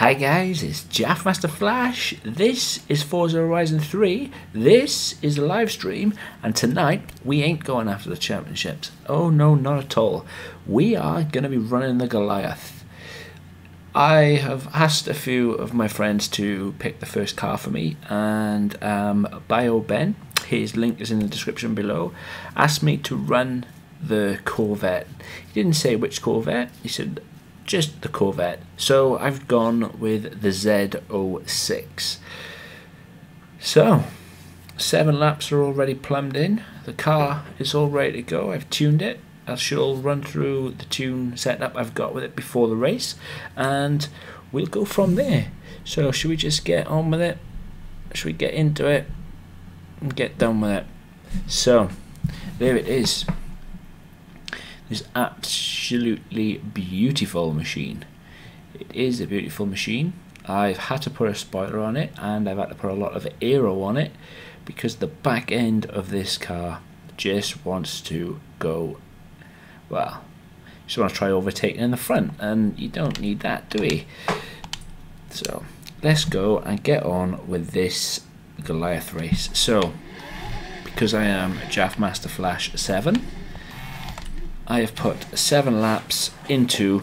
Hi guys, it's Jaffmaster Flash. This is Forza Horizon 3. This is a live stream, and tonight we ain't going after the championships. Oh no, not at all. We are going to be running the Goliath. I have asked a few of my friends to pick the first car for me, and BIOBEN, his link is in the description below, asked me to run the Corvette. He didn't say which Corvette, he said just the Corvette. So I've gone with the Z06. So 7 laps are already plumbed in. The car is all ready to go. I've tuned it. I should all run through the tune setup I've got with it before the race, and we'll go from there. So should we just get on with it? Should we get into it and get done with it? So there it is. This absolutely beautiful machine. It is a beautiful machine. I've had to put a spoiler on it, and I've had to put a lot of aero on it because the back end of this car just wants to go, well, just want to try overtaking in the front, and you don't need that, do we? So let's go and get on with this Goliath race. So because I am Jaffmaster Flash 7, I have put 7 laps into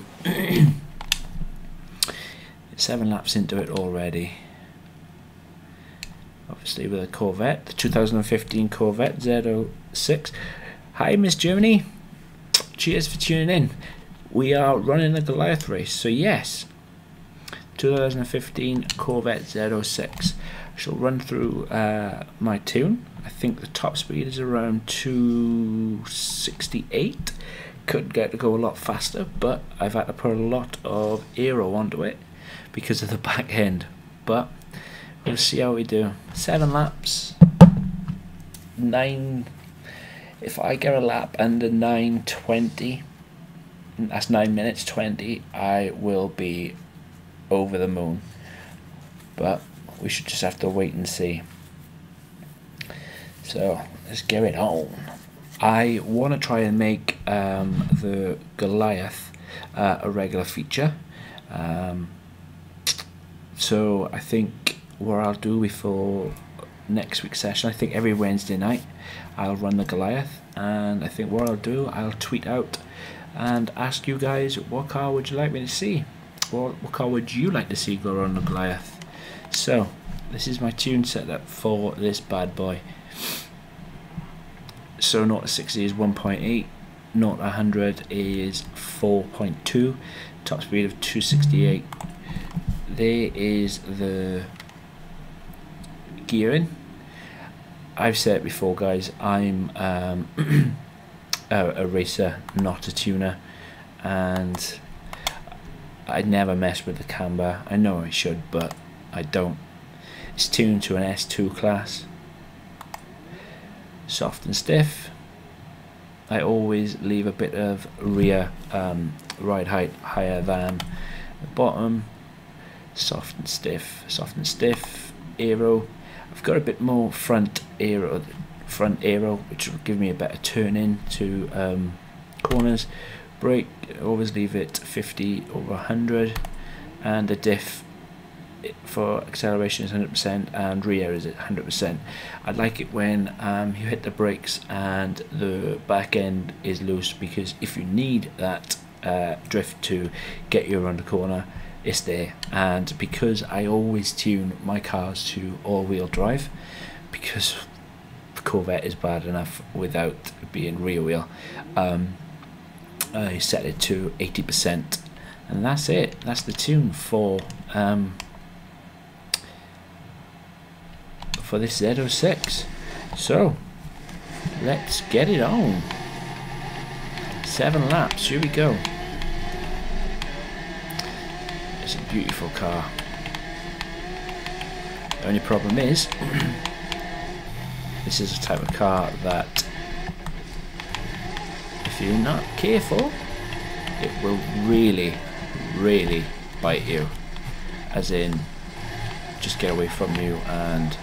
7 laps into it already. Obviously with a Corvette, the 2015 Corvette Z06. Hi Miss Germany, cheers for tuning in. We are running the Goliath race, so yes, 2015 Corvette Z06. I shall run through my tune. I think the top speed is around 268. Could get to go a lot faster, but I've had to put a lot of aero onto it because of the back end. But we'll see how we do. 7 laps, 9. If I get a lap under 9:20, that's 9 minutes 20, I will be over the moon. But we should just have to wait and see. So let's get it on. I want to try and make the Goliath a regular feature. So I think what I'll do before next week's session, I think every Wednesday night I'll run the Goliath, and I think what I'll do, I'll tweet out and ask you guys, what car would you like me to see? Or what car would you like to see go on the Goliath? So this is my tune setup for this bad boy. So 0 to 60 is 1.8, 0 to 100 is 4.2, top speed of 268. There is the gearing. I've said it before guys, I'm a racer, not a tuner, and I never mess with the camber. I know I should, but I don't. It's tuned to an S2 class. Soft and stiff. I always leave a bit of rear ride height higher than the bottom. Soft and stiff, aero. I've got a bit more front aero, which will give me a better turn in to corners. Brake, always leave it 50 over 100, and the diff for acceleration is 100% and rear is at 100%. I like it when you hit the brakes and the back end is loose, because if you need that drift to get you around the corner, it's there. And because I always tune my cars to all-wheel drive, because the Corvette is bad enough without being rear wheel, I set it to 80%, and that's it. That's the tune for this Z06. So let's get it on. 7 laps, here we go. It's a beautiful car. The only problem is this is a type of car that if you're not careful, it will really bite you, as in just get away from you and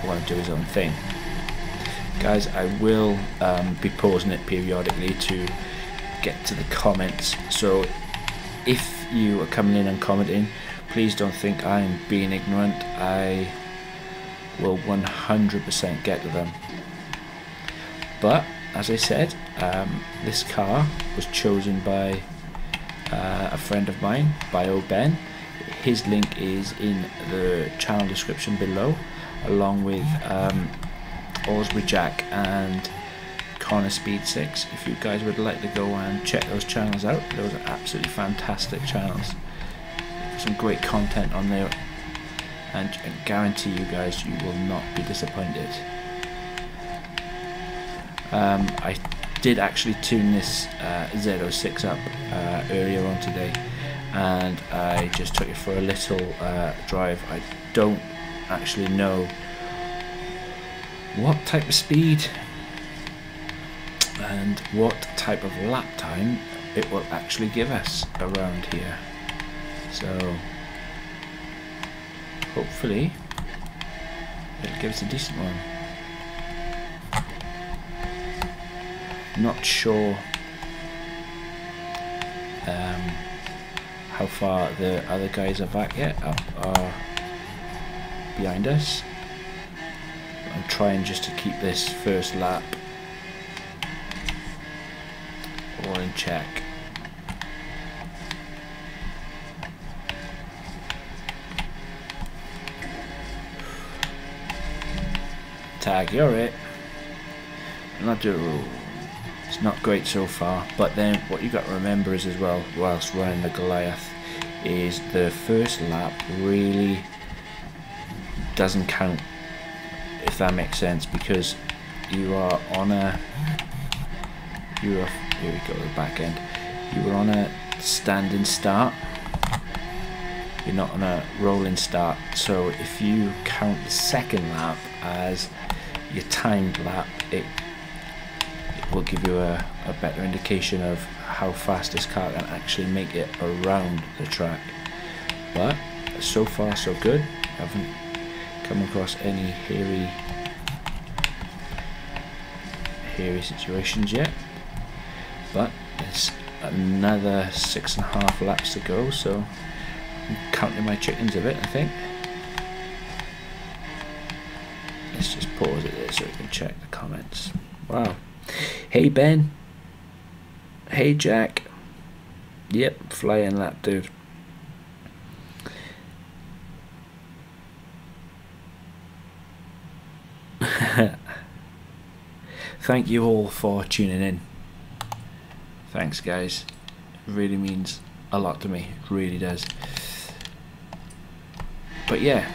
want to do his own thing. Guys, I will be pausing it periodically to get to the comments, so if you are coming in and commenting, please don't think I'm being ignorant. I will 100% get to them. But as I said, this car was chosen by a friend of mine, BIOBEN. His link is in the channel description below, along with Ausbury Jack and Connor Speed 6. If you guys would like to go and check those channels out, those are absolutely fantastic channels. Some great content on there, and I guarantee you guys, you will not be disappointed. I did actually tune this Z06 up earlier on today, and I just took it for a little drive. I don't actually know what type of speed and what type of lap time it will actually give us around here, so hopefully it'll give us a decent one. Not sure how far the other guys are back yet, are behind us. I'm trying just to keep this first lap all in check. Tag, you're it. It's not great so far, but then what you got to remember is as well, whilst running the Goliath, is the first lap really doesn't count, if that makes sense, because you are on a, here we go, the back end, you are on a standing start, you're not on a rolling start. So if you count the second lap as your timed lap, it will give you a better indication of how fast this car can actually make it around the track. But so far so good. I haven't come across any hairy situations yet, but it's another 6.5 laps to go, so I'm counting my chickens a bit, I think. Let's just pause it there so we can check the comments. Wow. Hey Ben. Hey Jack. Yep, flying lap, dude. Thank you all for tuning in. Thanks guys. It really means a lot to me. It really does. But yeah,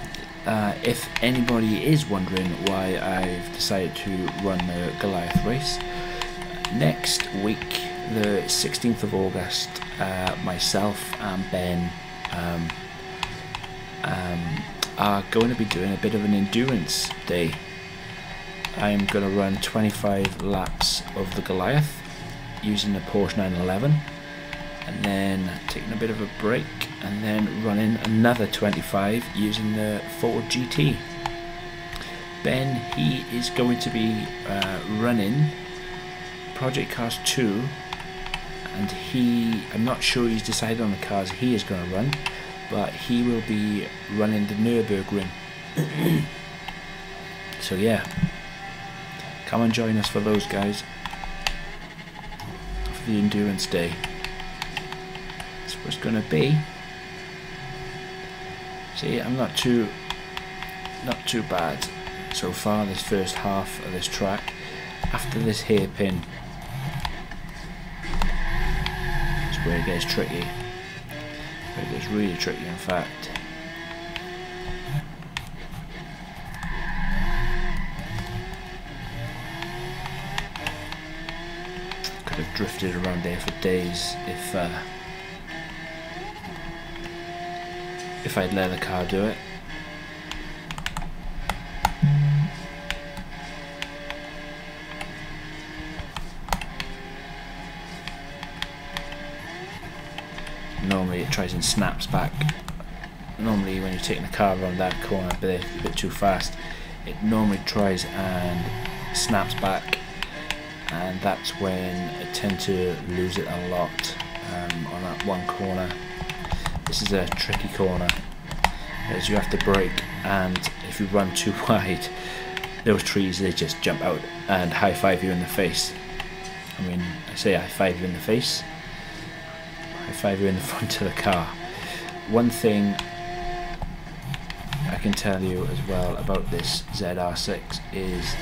if anybody is wondering why I've decided to run the Goliath race, next week, the 16th of August, myself and Ben are going to be doing a bit of an endurance day. I'm going to run 25 laps of the Goliath using the Porsche 911, and then taking a bit of a break, and then running another 25 using the Ford GT. Ben, he is going to be running Project Cars 2, and I'm not sure he's decided on the cars he is going to run, but he will be running the Nürburgring. So yeah, come and join us for those guys, for the endurance day. That's what it's going to be. See, I'm not too bad so far this first half of this track. After this hairpin is where it gets tricky. Where it gets really tricky, in fact. Could have drifted around there for days if I'd let the car do it. Normally it tries and snaps back. Normally when you're taking the car around that corner a bit too fast, it normally tries and snaps back, and that's when I tend to lose it a lot on that one corner. This is a tricky corner, as you have to brake, and if you run too wide, those trees, they just jump out and high-five you in the face. I mean, I say high-five you in the face, high-five you in the front of the car. One thing I can tell you as well about this ZR6 is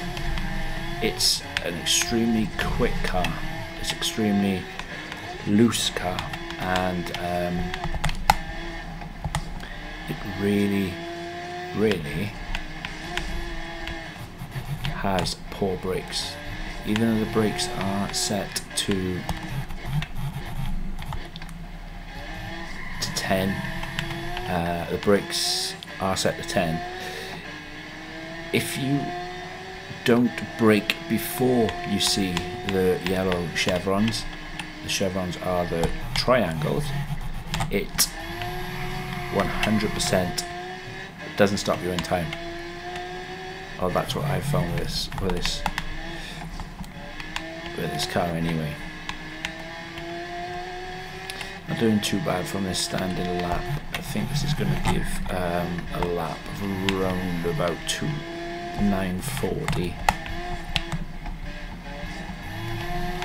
it's an extremely quick car. It's extremely loose car, and it really has poor brakes. Even though the brakes are set to 10, the brakes are set to 10. If you don't brake before you see the yellow chevrons, the chevrons are the triangles, it 100% doesn't stop you in time. Oh, that's what I found with this car anyway. Not doing too bad from this standing lap. I think this is going to give a lap of around about 9:40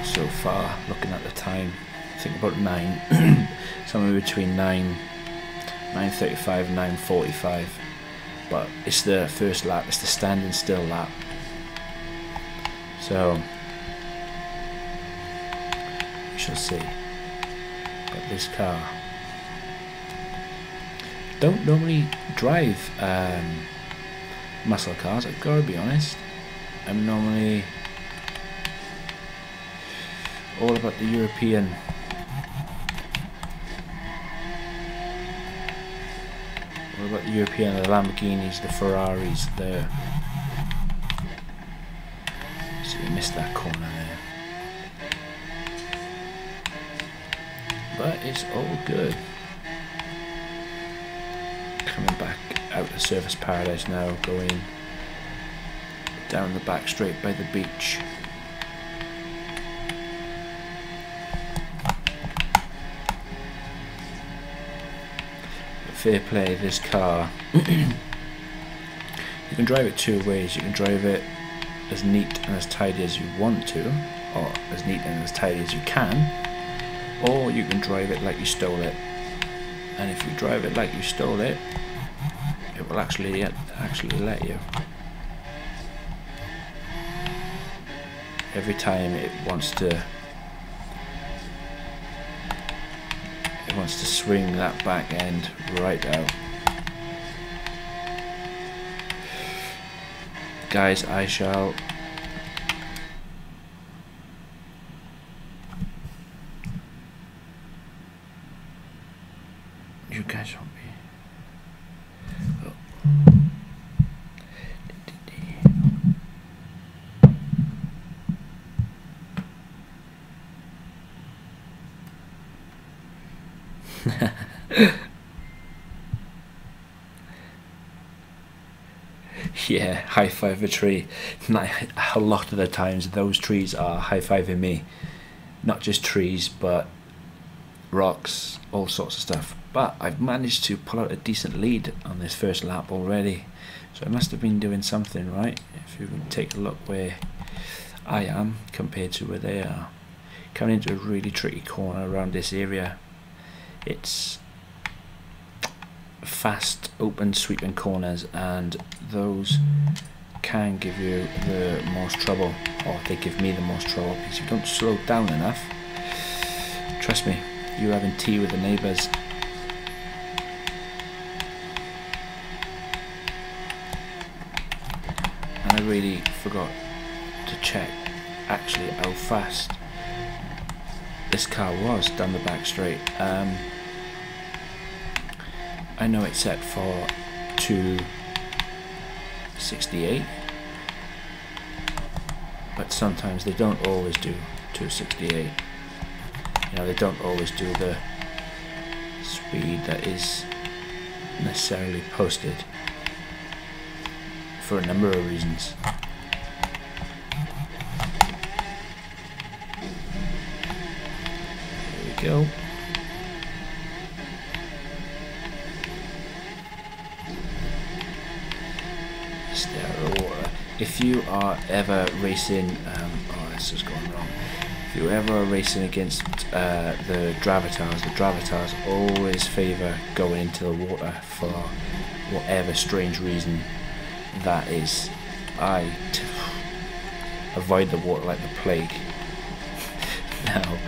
so far. Looking at the time, I think about 9, somewhere between 9:35 and 9:45. But it's the first lap. It's the standing still lap. So we shall see. But this car, don't normally drive muscle cars, I've got to be honest. I'm normally all about the European. All about the European, the Lamborghinis, the Ferraris, the... So you missed that corner there. But it's all good. Coming back out of Surface Paradise now, going down the back straight by the beach. But fair play, this car, you can drive it two ways. You can drive it as neat and as tidy as you want to, or as neat and as tidy as you can, or you can drive it like you stole it. And if you drive it like you stole it, it will actually let you. Every time it wants to swing that back end right out. Guys, I shall you guys won't be. Oh. Yeah, high five a tree. A lot of the times those trees are high fiving me. Not just trees, but rocks, all sorts of stuff. But I've managed to pull out a decent lead on this first lap already, so I must have been doing something right. If you can take a look where I am compared to where they are. Coming into a really tricky corner around this area. It's fast, open, sweeping corners, and those can give you the most trouble, or they give me the most trouble, because you don't slow down enough. Trust me, you're having tea with the neighbours. And I really forgot to check actually how fast this car was down the back straight. I know it's set for 268, but sometimes they don't always do 268. You know, they don't always do the speed that is necessarily posted for a number of reasons. Here we go. stay out of the water. If you are ever racing, oh, this is going wrong. If you ever are racing against the Dravitars always favour going into the water for whatever strange reason that is. I avoid the water like the plague. Now,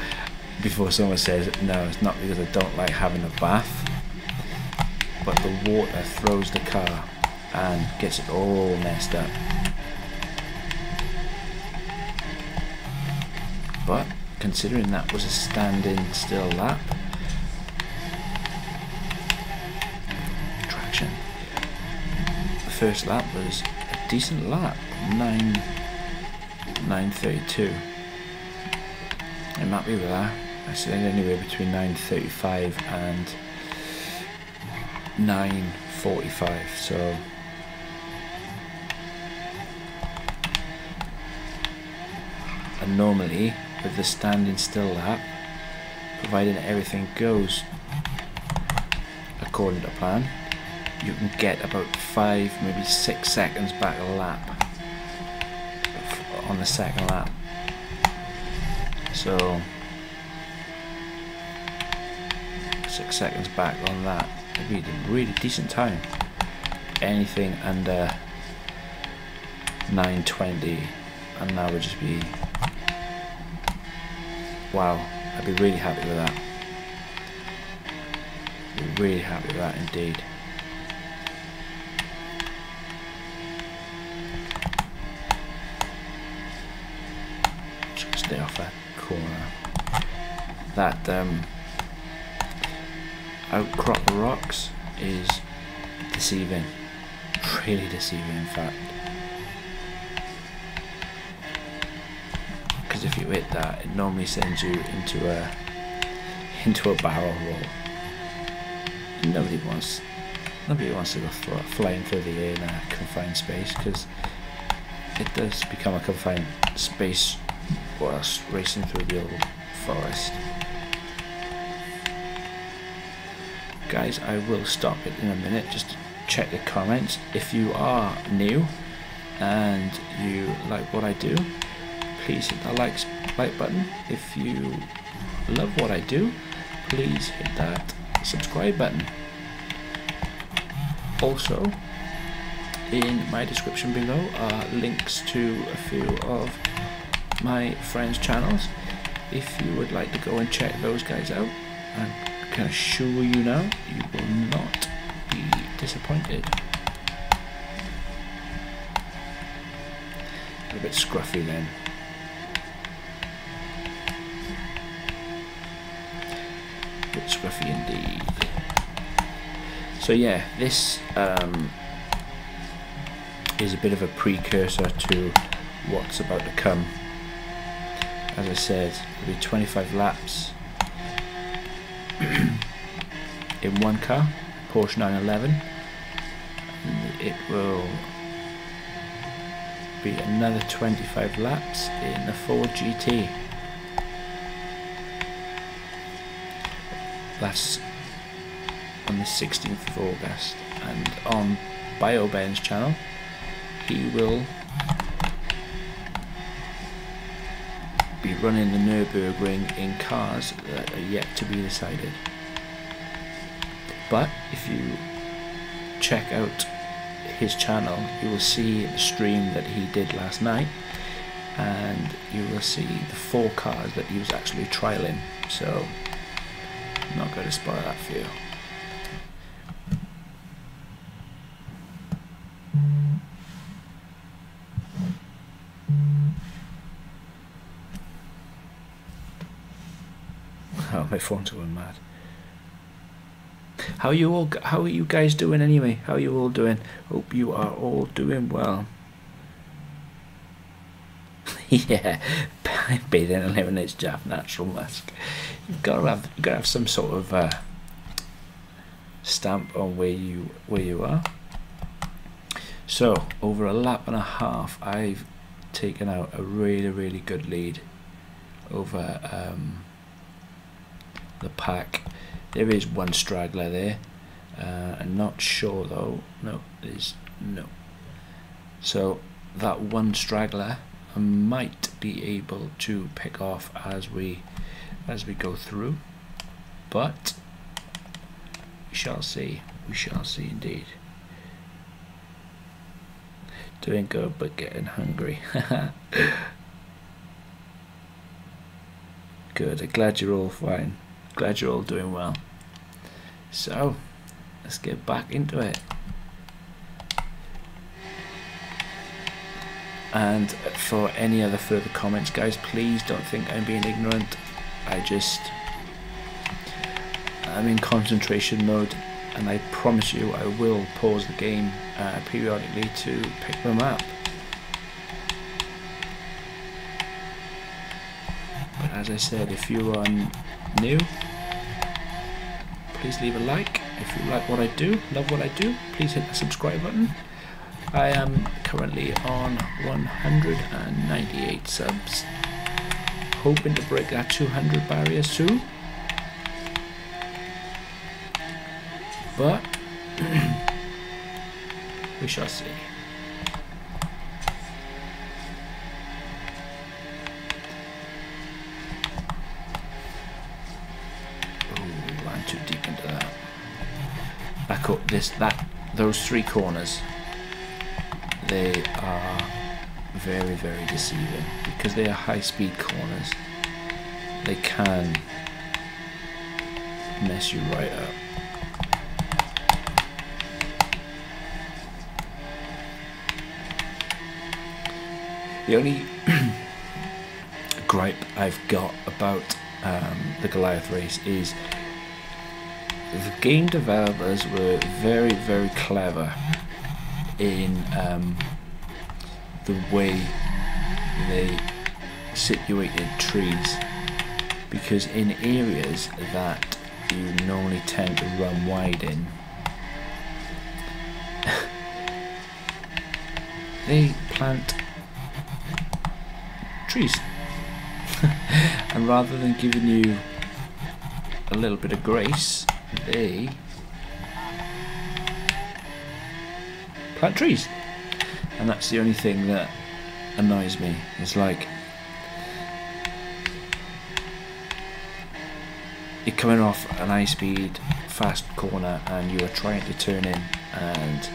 before someone says, no, it's not because I don't like having a bath, but the water throws the car and gets it all messed up. But considering that was a standing still lap, traction, the first lap was a decent lap, 9:32. I'm happy with that. I said anywhere between 9:35 and 9:45, so and normally with the standing still lap, providing everything goes according to plan, you can get about 5, maybe 6 seconds back a lap on the second lap. So 6 seconds back on that would be a really decent time. Anything under 9:20 and that would just be wow. I'd be really happy with that. Be really happy with that indeed. Just stay off that corner. That outcrop of rocks is deceiving, really deceiving in fact, because if you hit that, it normally sends you into a barrel roll. Nobody wants to go flying through the air in a confined space, because it does become a confined space whilst racing through the old forest. Guys, I will stop it in a minute just to check the comments. If you are new and you like what I do, please hit that like button. If you love what I do, please hit that subscribe button. Also, in my description below are links to a few of my friends' channels. If you would like to go and check those guys out, I can assure you now, you will not be disappointed. A bit scruffy then. A bit scruffy indeed. So yeah, this is a bit of a precursor to what's about to come. As I said, it'll be 25 laps in one car, Porsche 911, and it will be another 25 laps in the Ford GT. That's on the 16th of August, and on BIOBEN's channel he will be running the Nürburgring in cars that are yet to be decided. But if you check out his channel, you will see the stream that he did last night, and you will see the 4 cars that he was actually trialing, so I'm not going to spoil that for you. Oh, my phone's going mad. How are you guys doing anyway? How are you all doing? Hope you are all doing well. Yeah, bathing and living its Jaff natural mask. You've got to have some sort of stamp on where you are. So over a lap and a half, I've taken out a really good lead over the pack. There is one straggler there. I'm not sure though. No, there's no. So that one straggler I might be able to pick off as we go through, but we shall see. We shall see indeed. Doing good, but getting hungry. Good. I'm glad you're all fine. Glad you're all doing well. So let's get back into it. And for any other further comments, guys, please don't think I'm being ignorant. I'm in concentration mode, and I promise you I will pause the game periodically to pick them up. But as I said, if you are new, please leave a like. If you like what I do, love what I do, please hit the subscribe button. I am currently on 198 subs, hoping to break that 200 barrier soon, but we shall see. Ooh, I'm too deep into that. Back up those three corners. They are very, very deceiving because they are high-speed corners. They can mess you right up. The only gripe I've got about the Goliath race is the game developers were very, very clever in the way they situated trees, because in areas that you normally tend to run wide in, they plant trees and rather than giving you a little bit of grace, they plant trees. And that's the only thing that annoys me. It's like you're coming off an high speed fast corner and you are trying to turn in, and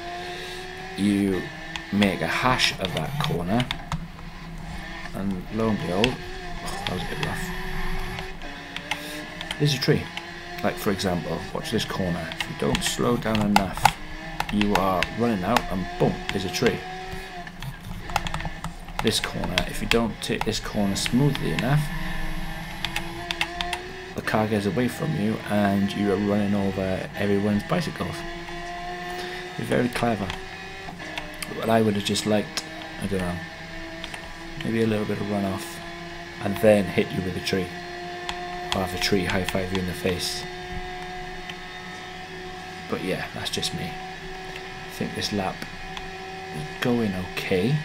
you make a hash of that corner, and lo and behold, that was a bit rough. There's a tree. Like, for example, watch this corner. If you don't slow down enough, you are running out and boom, there's a tree. This corner, if you don't take this corner smoothly enough, the car gets away from you and you are running over everyone's bicycles. You're very clever. But I would have just liked, I don't know, maybe a little bit of runoff and then hit you with a tree, or have a tree high five you in the face. But yeah, that's just me. I think this lap is going okay.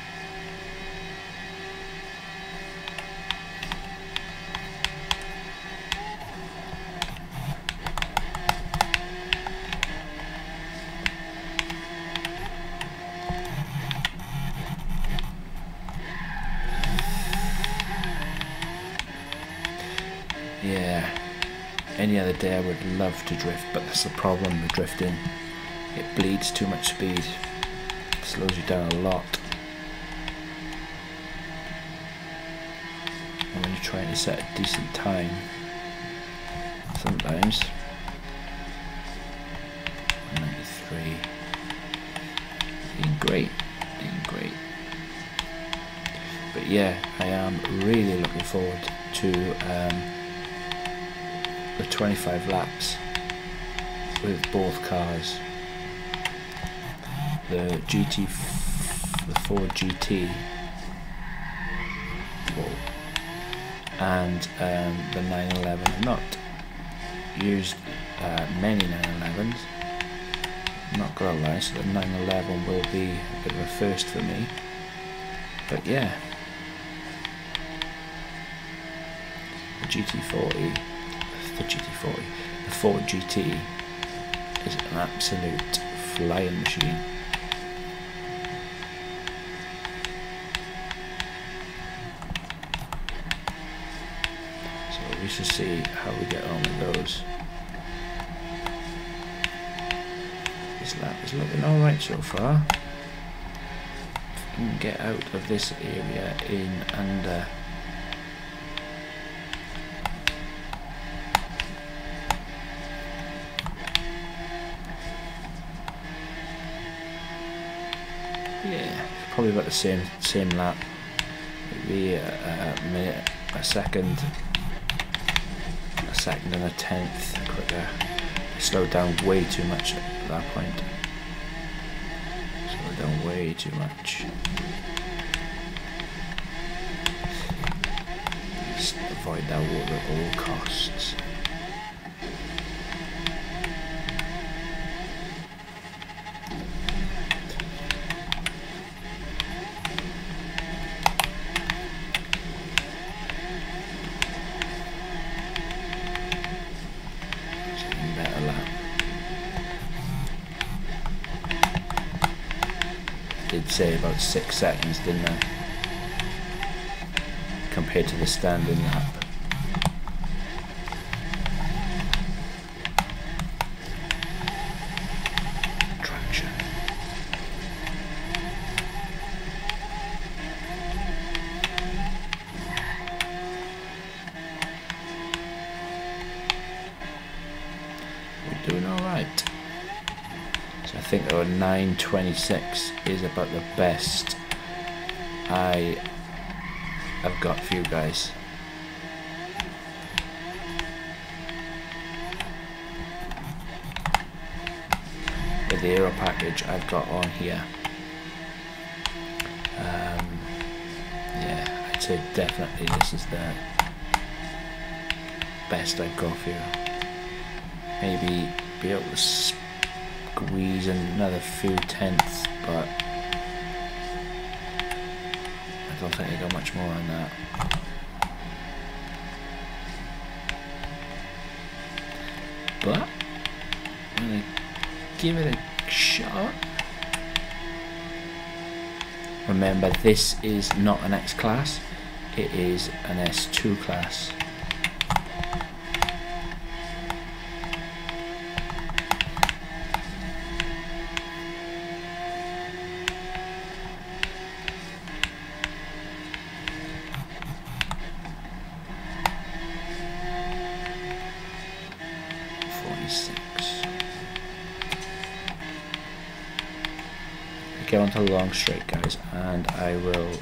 Yeah, any other day I would love to drift, but that's the problem with drifting. It bleeds too much speed, it slows you down a lot. And when you're trying to set a decent time, sometimes 93, doing great. But yeah, I am really looking forward to the 25 laps with both cars. The Ford GT, and the 911. I've not used many 911s, I'm not gonna lie, so the 911 will be a bit of a first for me. But yeah, the Ford GT is an absolute flying machine. just to see how we get on with those. This lap is looking alright so far. If we can get out of this area in under probably about the same lap, maybe a minute, a second and a tenth quicker. Slowed down way too much at that point. Slowed down way too much. Just avoid that water at all costs. Say about 6 seconds, didn't I? Compared to the standing lap. Traction. We're doing all right. I think our 9:26 is about the best I have got for you guys. With the aero package I've got on here. Yeah, I'd say definitely this is the best I've got for you. Maybe be able to squeeze another few tenths, but I don't think I got much more on that. But I'm gonna give it a shot. Remember, this is not an X class, it is an S2 class. Get onto the long straight, guys, and I will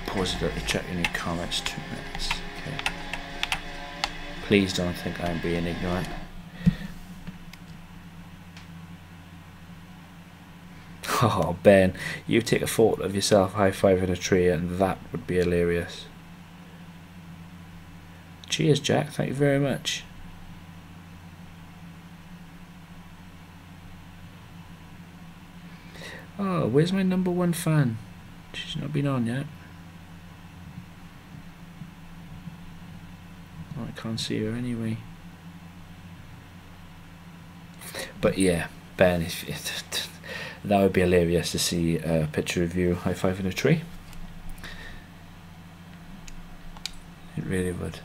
pause it to check any comments. 2 minutes. Okay. Please don't think I'm being ignorant. Oh, Ben, you take a photo of yourself high-fiving a tree, and that would be hilarious. Cheers, Jack. Thank you very much. Oh, where's my #1 fan? She's not been on yet. Oh, I can't see her anyway. But yeah, Ben, that would be hilarious to see a picture of you high-fiving a tree. It really would.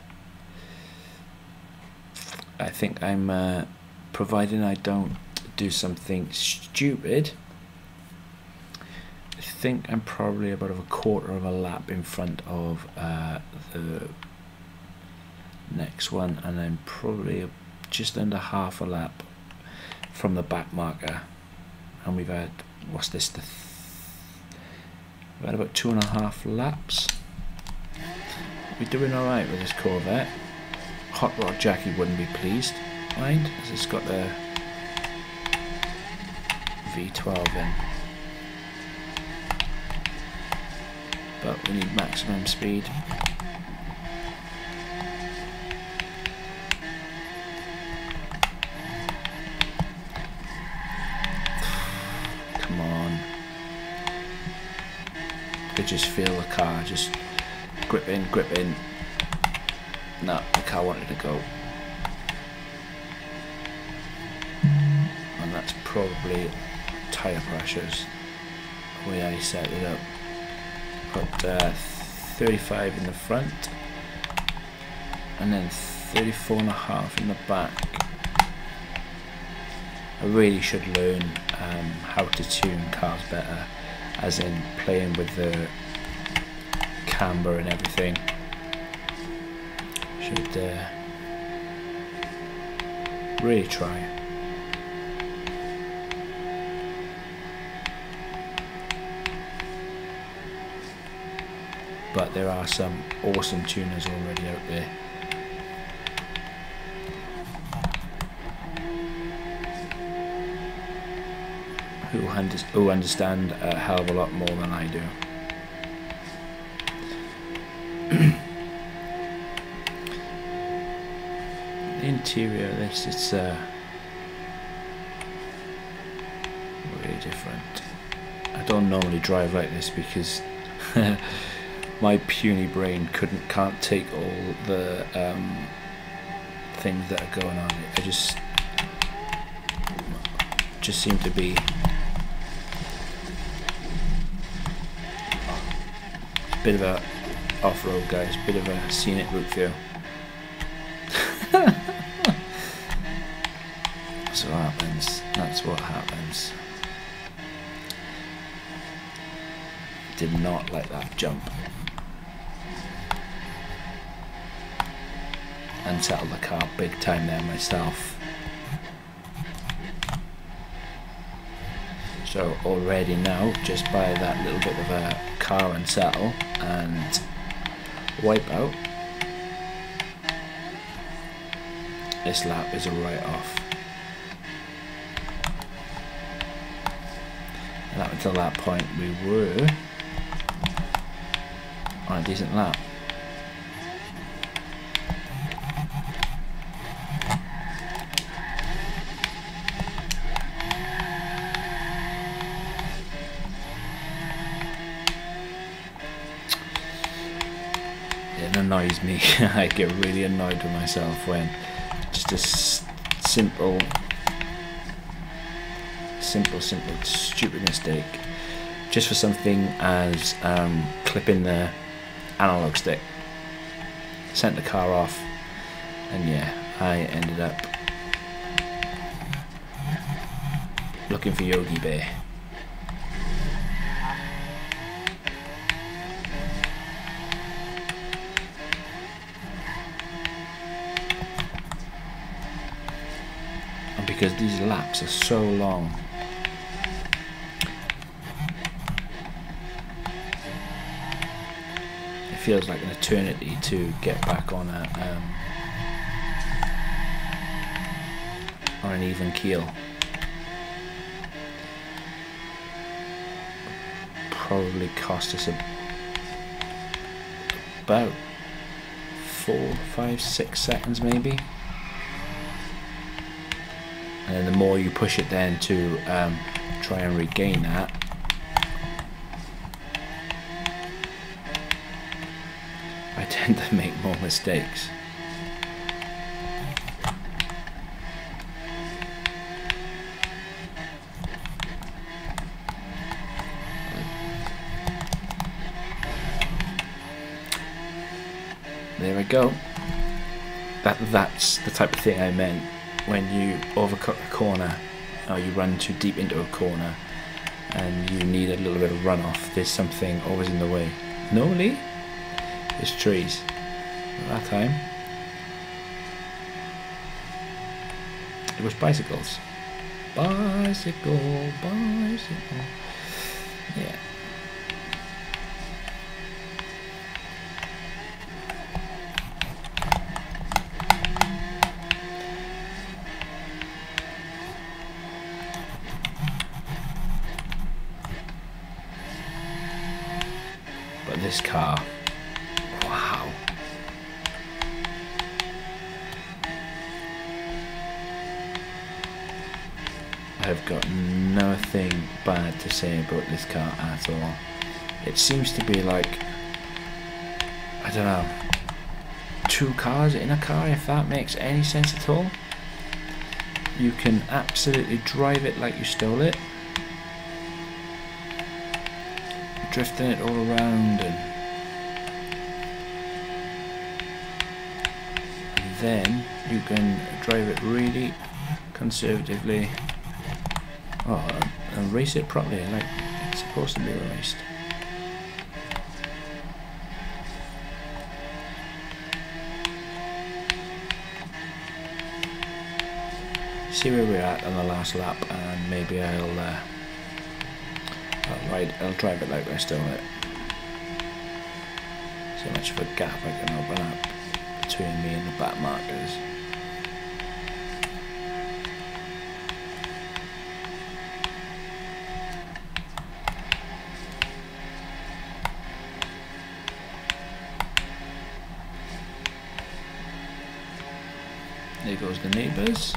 I think I'm, providing I don't do something stupid, I think I'm probably about a quarter of a lap in front of the next one, and I'm probably just under half a lap from the back marker. And we've had, what's this, we've had about 2.5 laps. We're doing alright with this Corvette. Hot Rod Jackie wouldn't be pleased, mind, as it's got the V12 in. But we need maximum speed. Come on. I could just feel the car just grip in, grip in. No, the car wanted to go. And that's probably tyre pressures, the way I set it up. Put 35 in the front, and then 34.5 in the back. I really should learn how to tune cars better, as in playing with the camber and everything. Should really try. But there are some awesome tuners already out there. Who understand a hell of a lot more than I do. The interior of this, it's really different. I don't normally drive like this because my puny brain can't take all the things that are going on. I just seem to be a bit of a off-road, guys, bit of a scenic route view. That's what happens. That's what happens. Did not like that jump. Unsettled the car big time there myself. So already now, just by that little bit of a car unsettle and wipe out, this lap is a write-off. And up until that point we were on a decent lap. It annoys me. I get really annoyed with myself when just a simple stupid mistake, just for something as clipping the analog stick, sent the car off, and yeah, I ended up looking for Yogi Bear. And because these laps are so long, it feels like an eternity to get back on an even keel. Probably cost us about 4, 5, 6 seconds maybe. And then the more you push it then to try and regain that, I tend to make more mistakes. There we go. That's the type of thing I meant when you overcut a corner, or you run too deep into a corner and you need a little bit of runoff. There's something always in the way. Normally it's trees. At that time it was bicycles. Bicycle. Yeah. But this car, wow. I've got nothing bad to say about this car at all. It seems to be like, I don't know, 2 cars in a car, if that makes any sense at all. You can absolutely drive it like you stole it, drifting it all around and then you can drive it really conservatively, and race it properly like it's supposed to be raced. See where we're at on the last lap, and maybe I'll drive it like we're still in it. So much of a gap I can open up between me and the back markers. There goes the neighbours.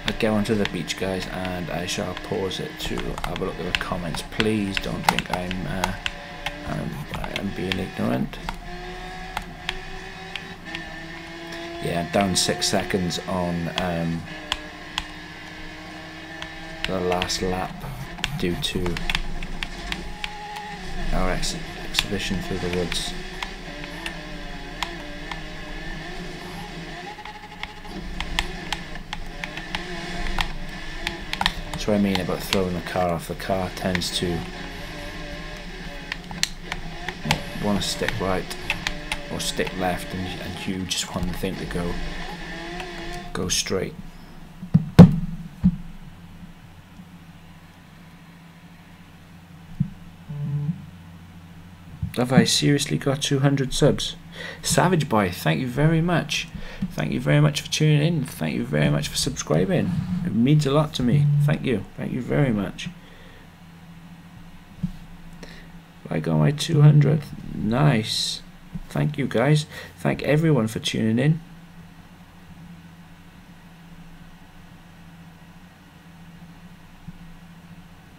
I'll get onto the beach, guys, and I shall pause it to have a look at the comments. Please don't think I'm being ignorant. Yeah, down 6 seconds on the last lap due to our exhibition through the woods. That's what I mean about throwing the car off. The car tends to want to stick right or stick left, and you just want the thing to go straight. Have I seriously got 200 subs? Savage Boy, thank you very much. Thank you very much for tuning in. Thank you very much for subscribing. It means a lot to me. Thank you. Thank you very much. I got my 200th. Nice. Thank you, guys. Thank everyone for tuning in.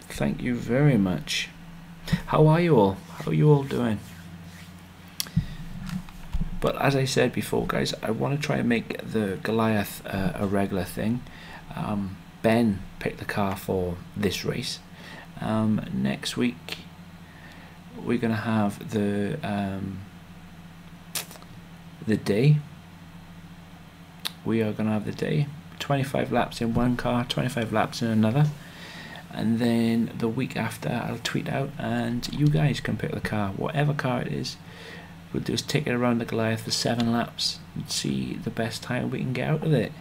Thank you very much. How are you all? How are you all doing? But as I said before, guys, I want to try and make the Goliath a regular thing. Ben picked the car for this race. Next week we're gonna have the day. We are gonna have the day. 25 laps in one car, 25 laps in another. And then the week after I'll tweet out and you guys can pick the car, whatever car it is. We'll just take it around the Goliath for 7 laps and see the best time we can get out of it.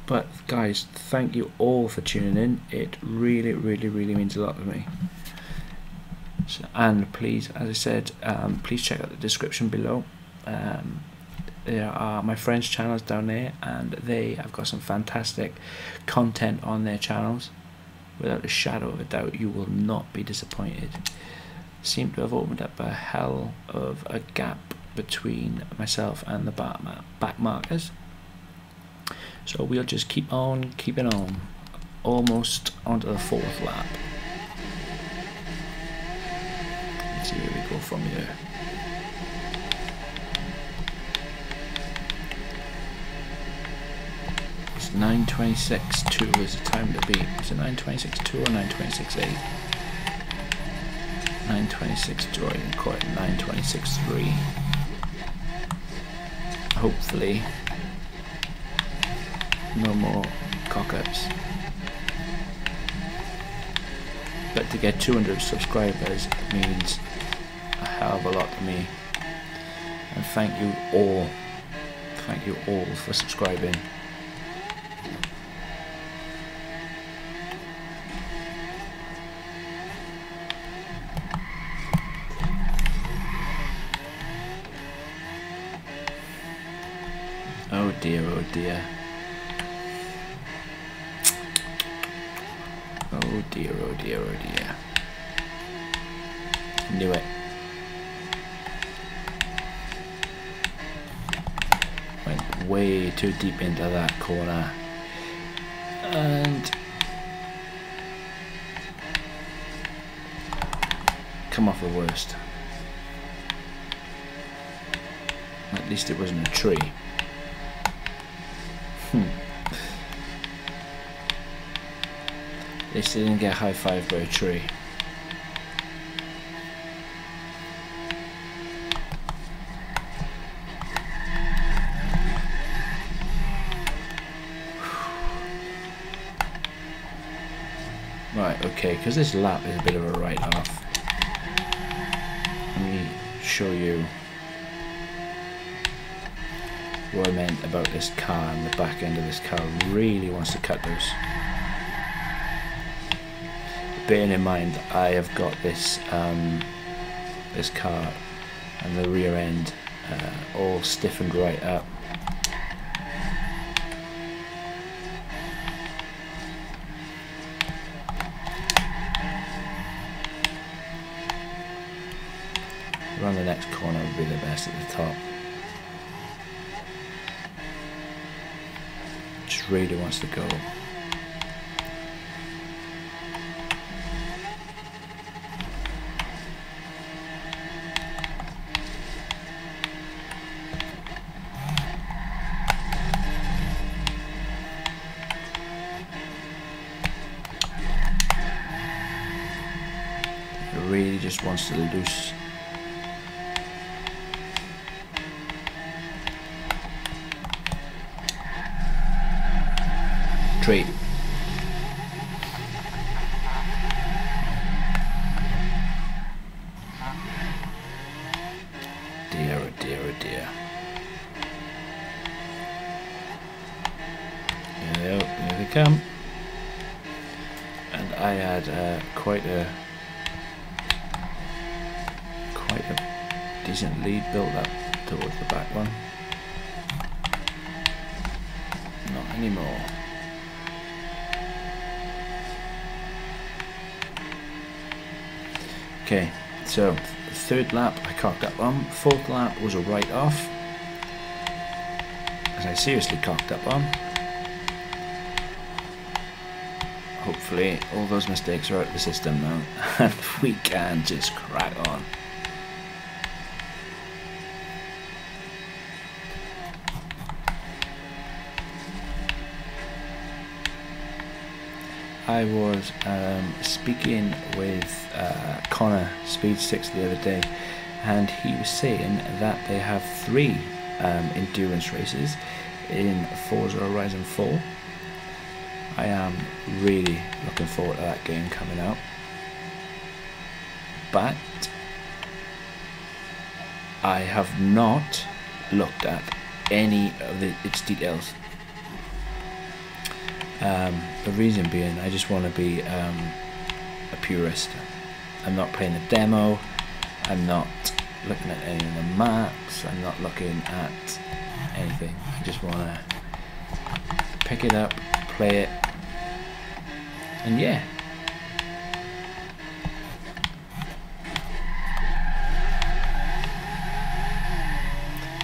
But guys, thank you all for tuning in. It really means a lot to me. So, and please, as I said, please check out the description below. There are my friends' channels down there, and they have got some fantastic content on their channels. Without a shadow of a doubt, you will not be disappointed. Seem to have opened up a hell of a gap between myself and the back markers. So we'll just keep on keeping on, almost onto the 4th lap. Let's see where we go from here. It's 9:26.2 is the time to beat. Is it 9:26.2 or 9:26.8? 9:26.2, I can call it 9:26.3. Hopefully no more cock-ups. But to get 200 subscribers means a hell of a lot to me. And thank you all for subscribing. Oh dear, oh dear. Oh dear, oh dear, oh dear. Knew it. Went way too deep into that corner. And come off the worst. At least it wasn't a tree. At least they didn't get high-fived by a tree. Okay, because this lap is a bit of a write-off, let me show you what I meant about this car, and the back end of this car really wants to cut loose. Bearing in mind I have got this this car and the rear end all stiffened right up. Around the next corner would be the best at the top. Just really wants to go. It really just wants to loose. Tree. Dear, oh dear, oh dear. Here they come. And I had quite a decent lead built up towards the back one. Not anymore. Okay, so the third lap I cocked up on, fourth lap was a write-off, as I seriously cocked up on. Hopefully all those mistakes are out of the system now and we can just crack on. I was speaking with Connor Speed 6 the other day, and he was saying that they have 3 endurance races in Forza Horizon 4. I am really looking forward to that game coming out, but I have not looked at any of its details. The reason being, I just want to be a purist. I'm not playing the demo, I'm not looking at any of the maps, I'm not looking at anything. I just want to pick it up, play it, and yeah.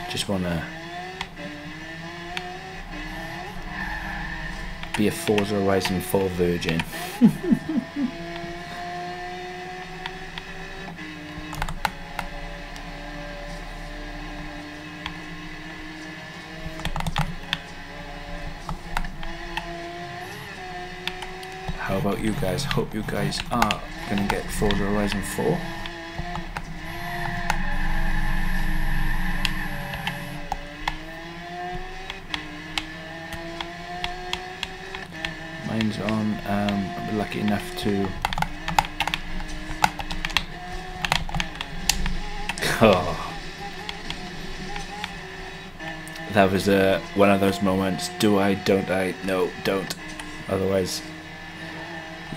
Just want to be a Forza Horizon 4 virgin. How about you guys? Hope you guys are gonna get Forza Horizon 4. Mine's on. I'm lucky enough to. Oh, that was one of those moments. Do I? Don't I? No, don't. Otherwise,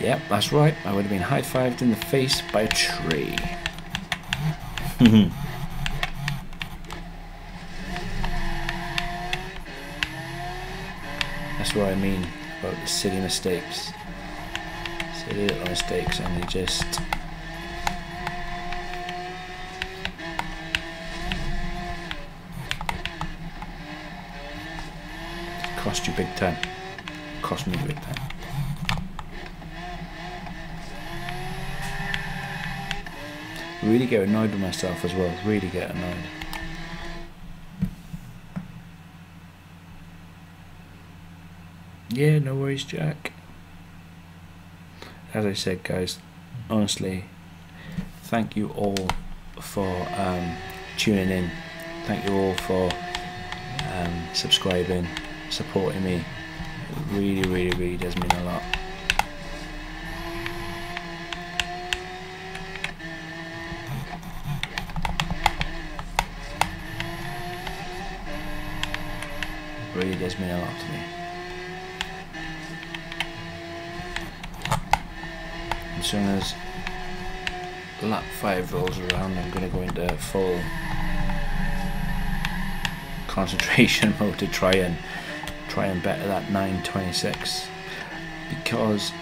yep, that's right. I would have been high-fived in the face by a tree. That's what I mean about the silly mistakes. Silly little mistakes, and they just cost you big time. Cost me big time. Really get annoyed with myself as well. Really get annoyed. Yeah, no worries, Jack. As I said, guys, honestly, thank you all for tuning in. Thank you all for subscribing, supporting me. It really, really, really does mean a lot. really does mean a lot to me. As soon as lap 5 rolls around, I'm going to go into full concentration mode to try and better that 9:26, because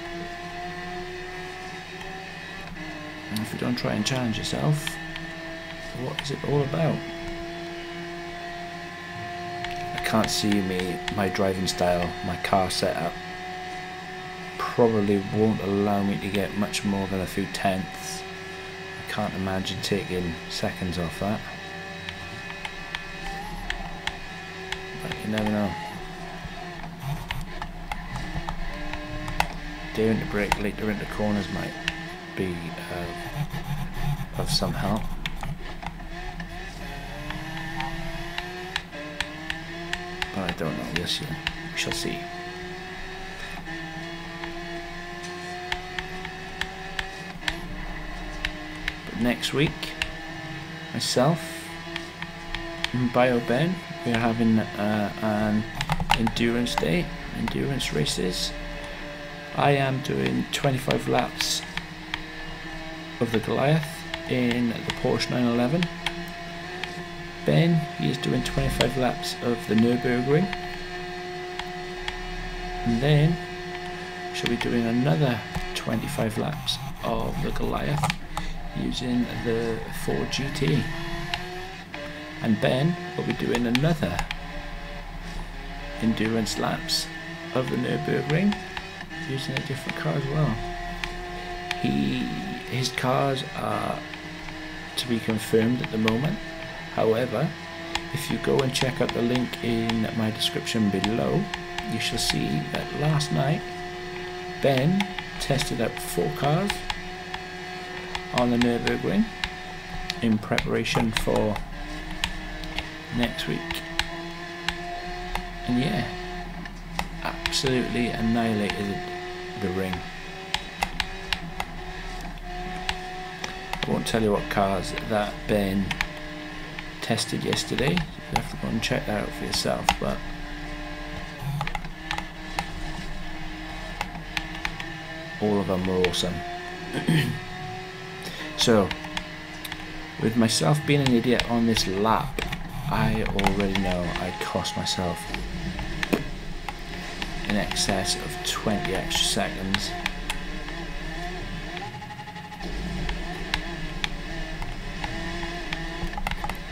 if you don't try and challenge yourself, what is it all about? I can't see my driving style, my car setup probably won't allow me to get much more than a few tenths. I can't imagine taking seconds off that, but you never know. Daring to brake later into corners might be of some help. But I don't know, we shall see. But next week, myself and BIOBEN, we are having an endurance day, endurance races. I am doing 25 laps of the Goliath in the Porsche 911. Ben, he is doing 25 laps of the Nürburgring. And then she'll be doing another 25 laps of the Goliath using the Ford GT. And Ben will be doing another endurance laps of the Nürburgring using a different car as well. His cars are to be confirmed at the moment. However, if you go and check out the link in my description below, you shall see that last night Ben tested out 4 cars on the Nürburgring in preparation for next week. And yeah, absolutely annihilated the ring. I won't tell you what cars that Ben tested yesterday. You have to go and check that out for yourself, but all of them were awesome. So, with myself being an idiot on this lap, I already know I cost myself in excess of 20 extra seconds.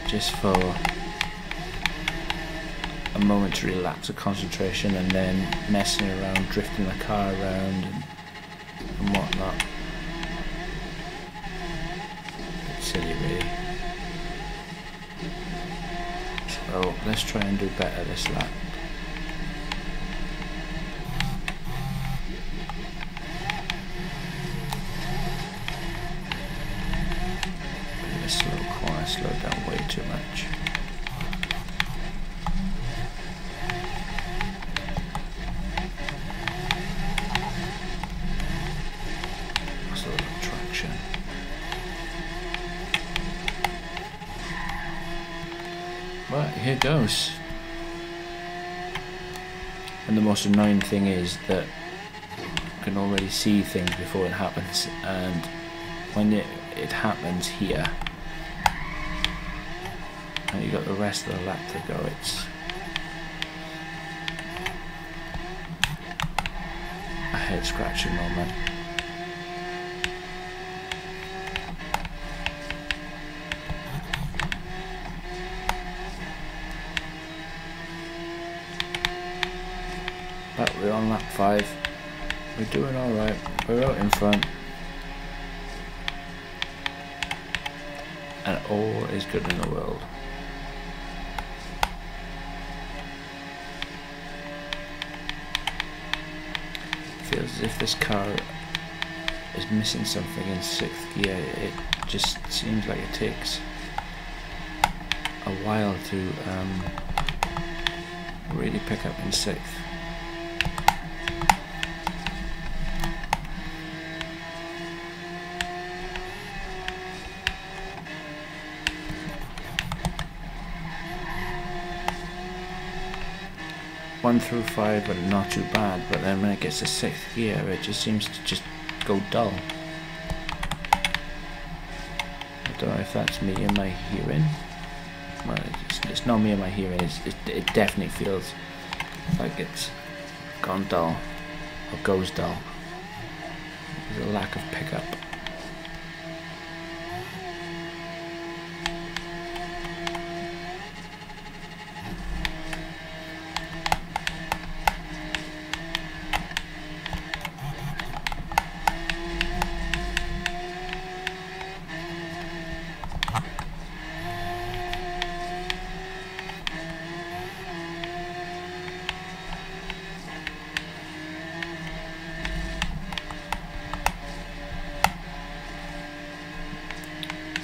Just for a momentary lapse of concentration and then messing around, drifting the car around and whatnot. It's silly really. So let's try and do better this lap. Slow corner, slow down way too much. That's a little traction. Right, here goes. And the most annoying thing is that you can already see things before it happens, and when it happens here, and you got the rest of the lap to go, it's a head scratching moment. But we're on lap 5, we're doing alright, we're out in front, and all is good in the world. Feels as if this car is missing something in 6th gear. It just seems like it takes a while to really pick up in 6th. 1 through 5 are not too bad, but then when it gets to 6th gear, it just seems to just go dull. I don't know if that's me and my hearing. Well, it's not me and my hearing. It definitely feels like it's gone dull or goes dull. There's a lack of pickup.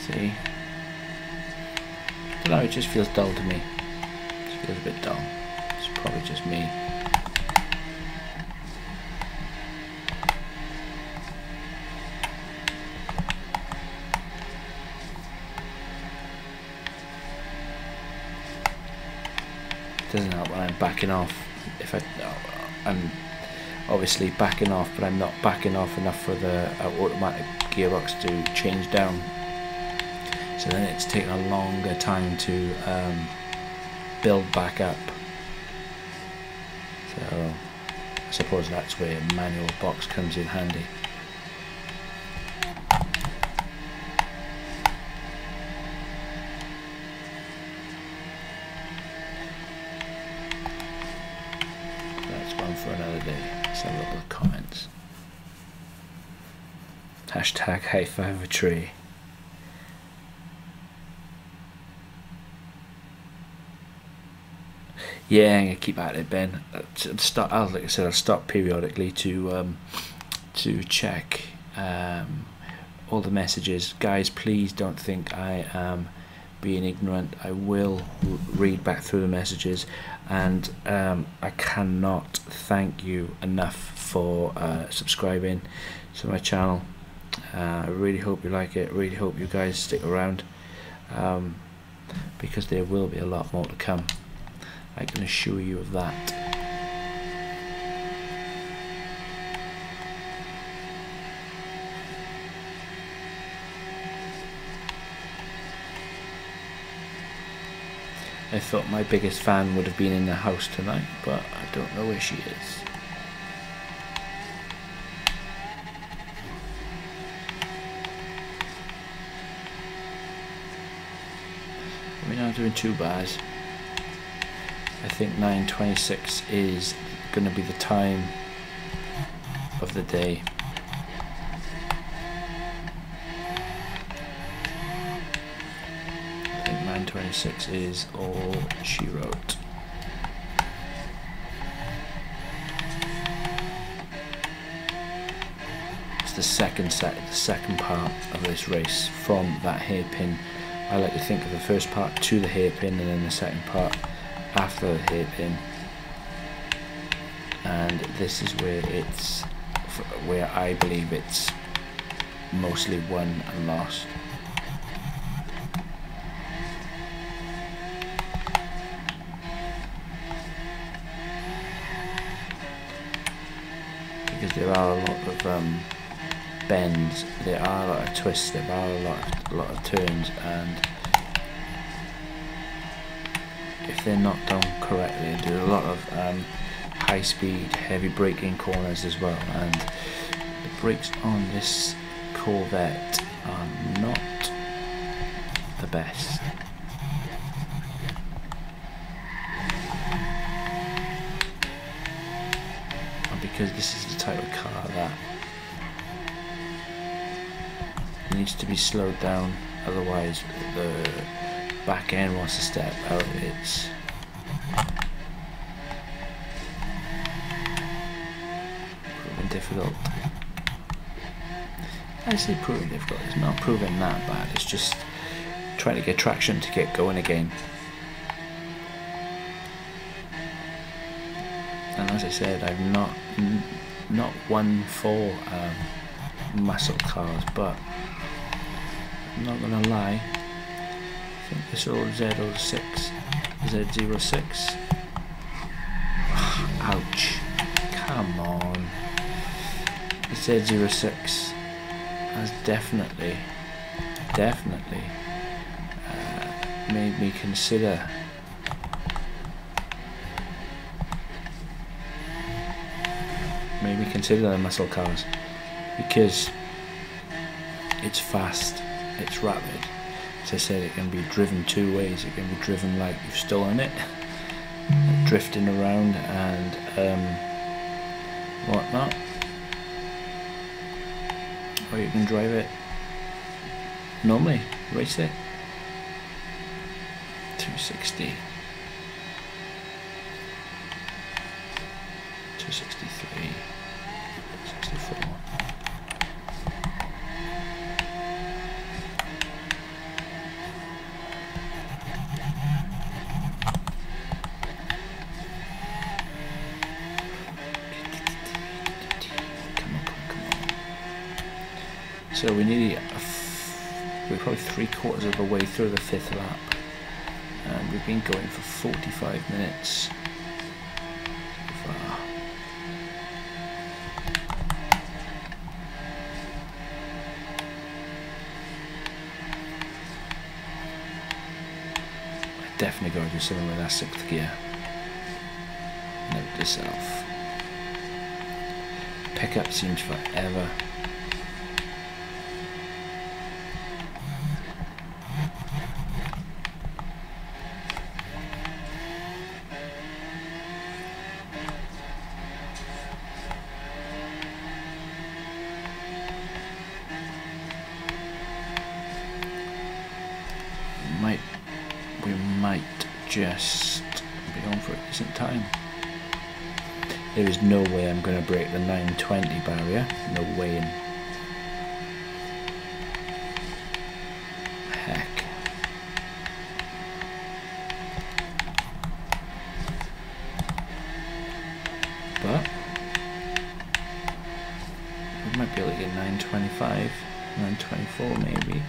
See? I don't know, it just feels dull to me. It just feels a bit dull. It's probably just me. It doesn't help when I'm backing off. I'm obviously backing off, but I'm not backing off enough for the automatic gearbox to change down. So then it's taking a longer time to build back up. So I suppose that's where a manual box comes in handy. That's one for another day. Let's have a look at the comments. Hashtag high five a tree. Yeah, I'm gonna keep at it, Ben. Like I said, I'll stop periodically to check all the messages. Guys, please don't think I am being ignorant. I will read back through the messages, and I cannot thank you enough for subscribing to my channel. I really hope you like it. Really hope you guys stick around, because there will be a lot more to come. I can assure you of that. I thought my biggest fan would have been in the house tonight, but I don't know where she is. We're now doing 2 bars. I think 9:26 is going to be the time of the day. I think 9:26 is all she wrote. It's the second part of this race from that hairpin. I like to think of the first part to the hairpin, and then the second part after the hairpin, and this is where I believe it's mostly won and lost. Because there are a lot of bends, there are a lot of twists, there are a lot of turns, and if they're not done correctly, there's a lot of high speed, heavy braking corners as well, and the brakes on this Corvette are not the best. And because this is the type of car that needs to be slowed down, otherwise the back end wants to step out. It's proving difficult. I say proving difficult, it's not proving that bad, it's just trying to get traction to get going again. And as I said, I've not one for muscle cars, but I'm not gonna lie, I think this old Z06, Ouch. Come on. The Z06 has definitely made me consider the muscle cars, because it's fast, it's rapid. As I said, it can be driven two ways. It can be driven like you've stolen it, drifting around and whatnot, or you can drive it normally, race it. 260, 263, 64. So we're probably 3/4 of the way through the 5th lap, and we've been going for 45 minutes so far. I definitely got to do something with that 6th gear. Note to self. Pickup seems forever. We might just be on for a decent time. There is no way I'm going to break the 920 barrier. No way in heck. But we might be able to get 925, 924 maybe.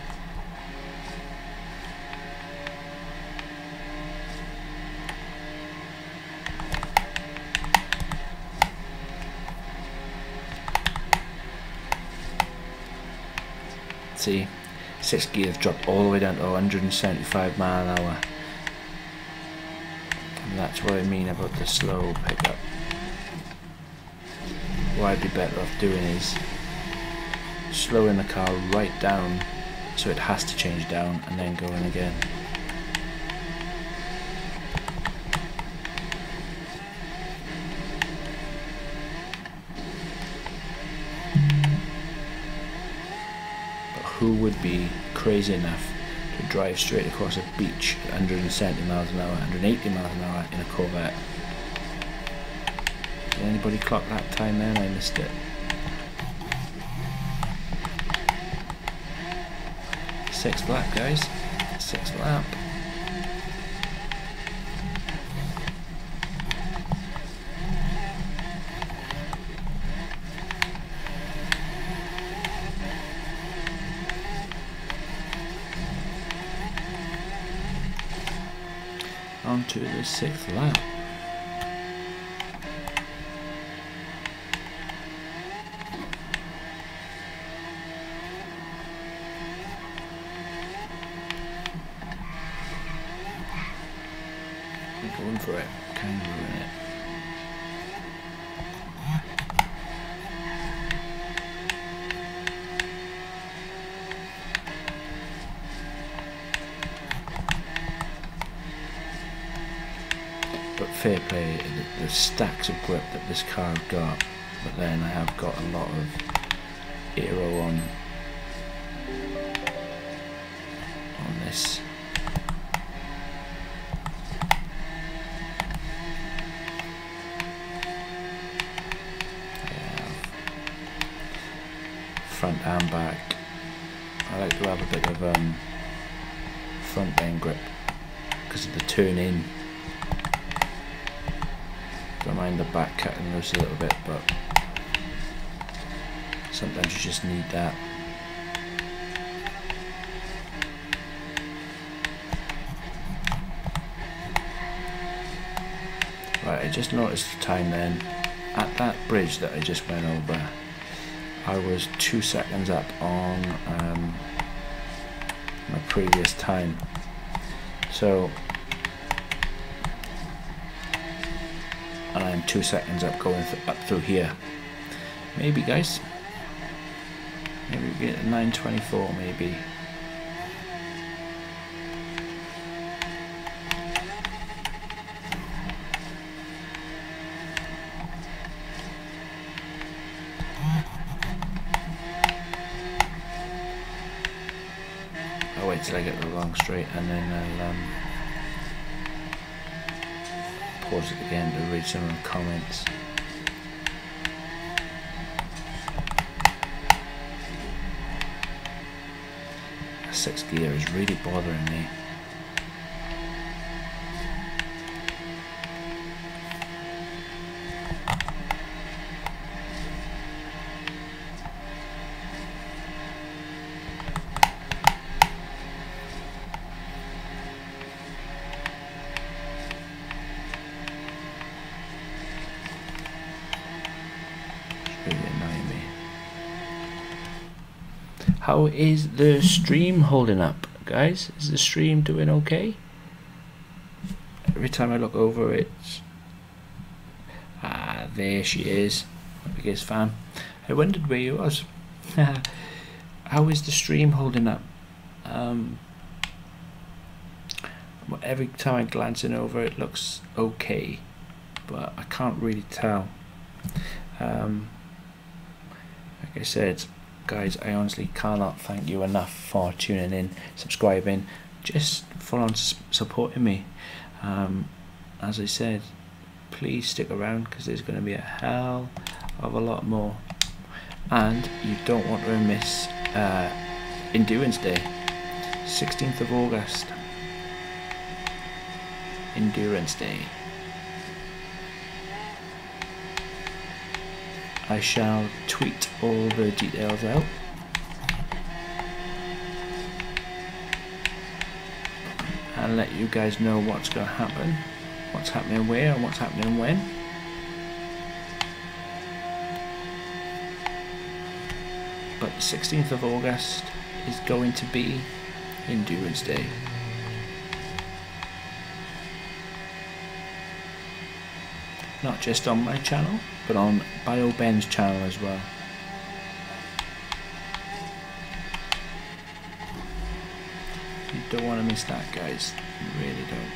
See, 6th gear dropped all the way down to 175 mile an hour. And that's what I mean about the slow pickup. What I'd be better off doing is slowing the car right down so it has to change down and then going again. Who would be crazy enough to drive straight across a beach at 170 miles an hour, 180 miles an hour in a Corvette? Did anybody clock that time then? I missed it. 6th lap, guys. 6th lap. On to the 6th lap. I'm going for it. Kind of ruin it. But fair play, the stacks of grip that this car got, but then I have got a lot of aero on this. Front and back. I like to have a bit of front end grip because of the turn in. Don't mind the back cutting loose a little bit, but sometimes you just need that. Right, I just noticed the time then. At that bridge that I just went over, I was 2 seconds up on my previous time. So, and I'm 2 seconds up going up through here. Maybe, guys. Maybe we get a 9:24, maybe. I'll wait till I get the long straight and then I'll pause it again to read some of the comments. The 6th gear is really bothering me. How is the stream holding up, guys? Is the stream doing okay? Every time I look over, it's there she is, my biggest fan. I wondered where you was. How is the stream holding up? Every time I glance in over, it looks okay, but I can't really tell. Like I said, guys, I honestly cannot thank you enough for tuning in, subscribing, just full on supporting me. As I said, please stick around because there's going to be a hell of a lot more, and you don't want to miss Endurance Day, 16th of August, Endurance Day. I shall tweet all the details out. And let you guys know what's going to happen, what's happening where, and what's happening when. But the 16th of August is going to be Endurance Day. Not just on my channel, but on BIOBEN's channel as well. You don't want to miss that, guys. You really don't.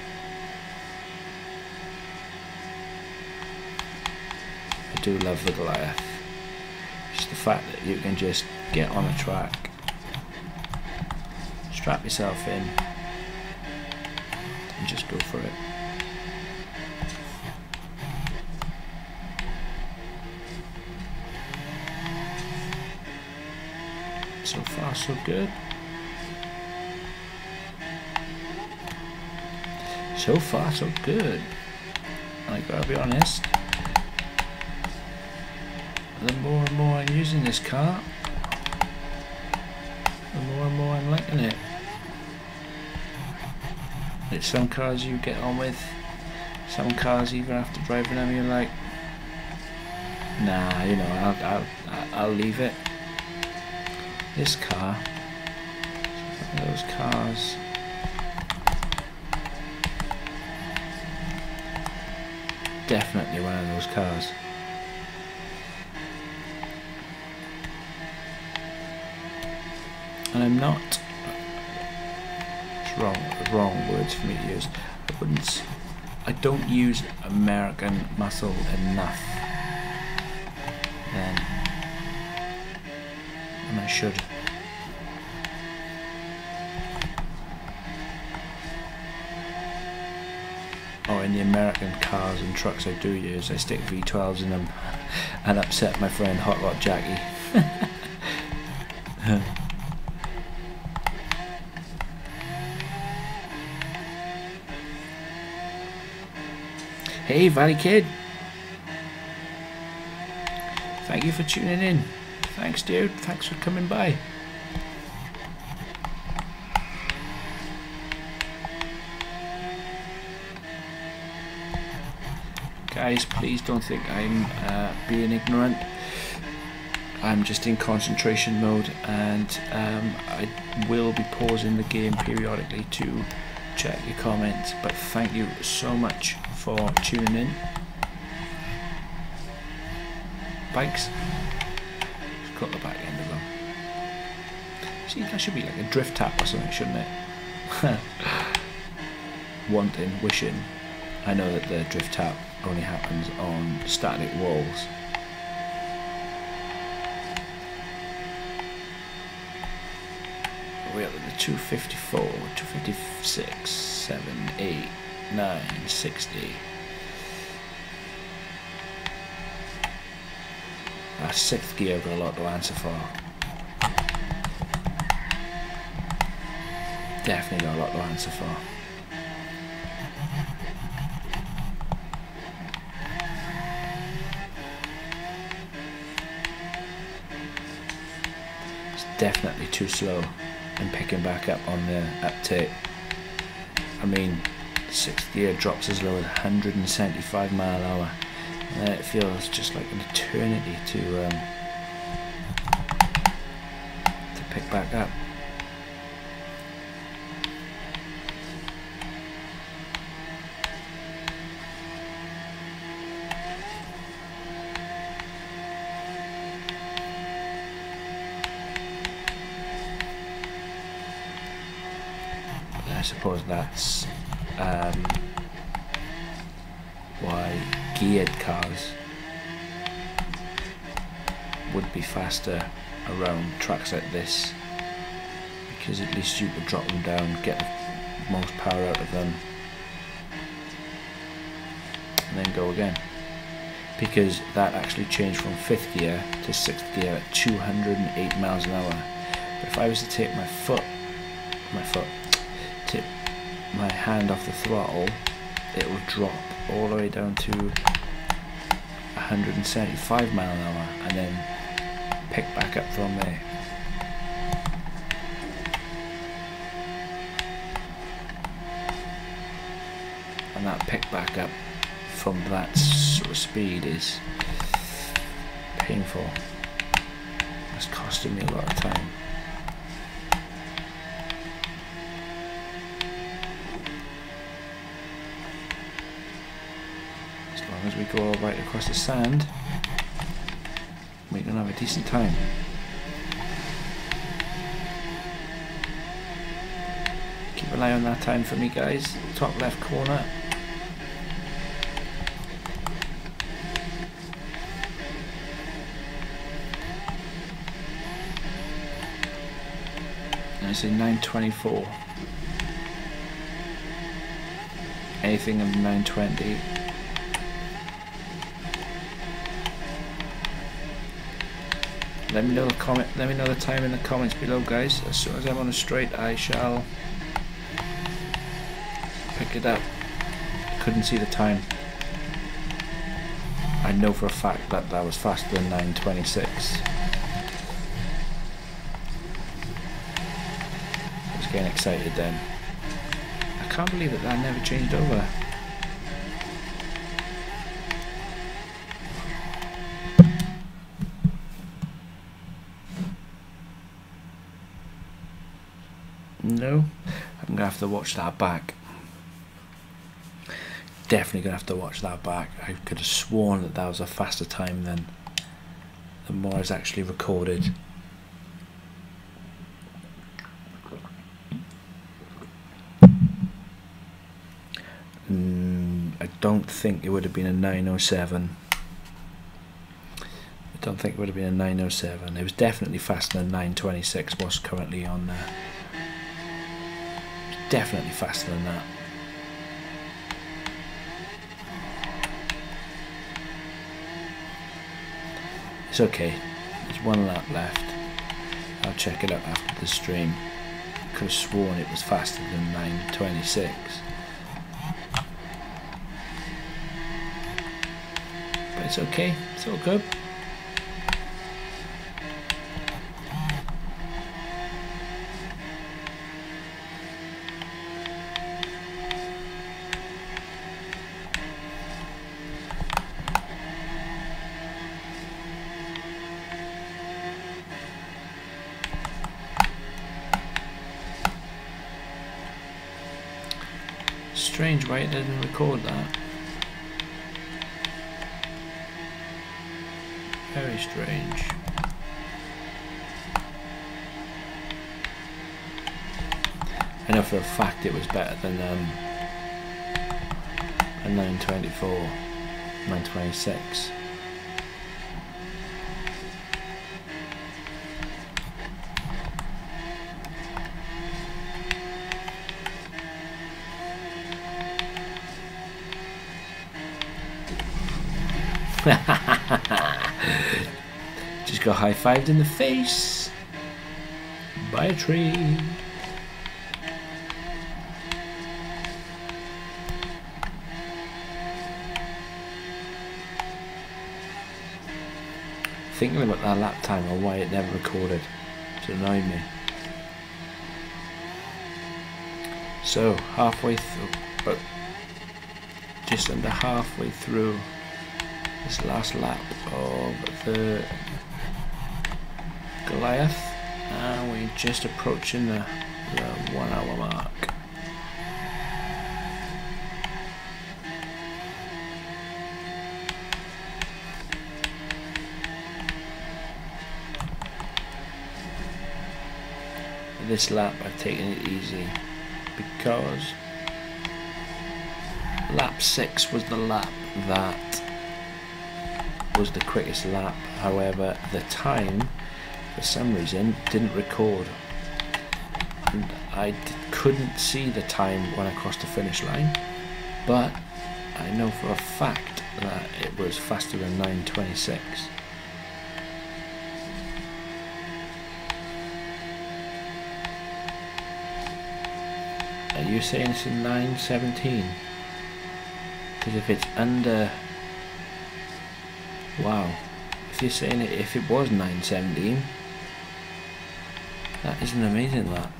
I do love the Goliath. Just the fact that you can just get on a track, strap yourself in, and just go for it. So far, so good. So far, so good. I gotta be honest. The more and more I'm using this car, the more and more I'm liking it. It's some cars you get on with, some cars even after driving them you're like, nah, you know, I'll leave it. This car, those cars, definitely one of those cars. And I'm not, it's wrong words for me to use. I don't use American muscle enough. Then. And I should. Or in the American cars and trucks I do use, I stick V12s in them and upset my friend Hot Rod Jackie. Hey Valley Kid, thank you for tuning in. Thanks dude, thanks for coming by. Guys, please don't think I'm being ignorant. I'm just in concentration mode, and I will be pausing the game periodically to check your comments, but thank you so much for tuning in. Bikes, just cut the back end of them. See, that should be like a drift tap or something, shouldn't it? Wanting, wishing. I know that the drift tap only happens on static walls. We're up at the 254, 256, 7, 8, 9, 60. Our 6th gear got a lot to answer for. Definitely got a lot to answer for. It's definitely too slow and picking back up on the uptake. I mean, 6th gear drops as low as 175 mph, and then it feels just like an eternity to pick back up. I suppose that's why geared cars would be faster around tracks like this, because at least you could drop them down, get the most power out of them, and then go again. Because that actually changed from 5th gear to 6th gear at 208 miles an hour. But if I was to take my hand off the throttle, it will drop all the way down to 175 miles an hour and then pick back up from there. And that pick back up from that sort of speed is painful. It's costing me a lot of time. As we go right across the sand, we can have a decent time. Keep an eye on that time for me, guys. Top left corner. And I say 9:24. Anything under 9:20. Let me know the time in the comments below, guys. As soon as I'm on a straight, I shall pick it up. Couldn't see the time. I know for a fact that that was faster than 9:26. I was getting excited then. I can't believe that never changed over. No, I'm going to have to watch that back. Definitely going to have to watch that back. I could have sworn that that was a faster time than what is actually recorded. I don't think it would have been a 907. I don't think it would have been a 907. It was definitely faster than 926, what's currently on there. Definitely faster than that. It's okay. There's one lap left. I'll check it out after the stream. Could have sworn it was faster than 926. But it's okay. It's all good. Strange why it didn't record that. Very strange. I know for a fact it was better than a 924, 926. Just got high-fived in the face by a tree. Thinking about that lap time or why it never recorded, it's annoyed me. So halfway through, but just under halfway through this last lap of the Goliath, and we're just approaching the 1 hour mark. This lap I've taken it easy because lap 6 was the lap that was the quickest lap. However, the time for some reason didn't record, and I couldn't see the time when I crossed the finish line, but I know for a fact that it was faster than 926. Are you saying it's a 917? Because if it's under, wow, if you're saying it, if it was 917, that is an amazing lap.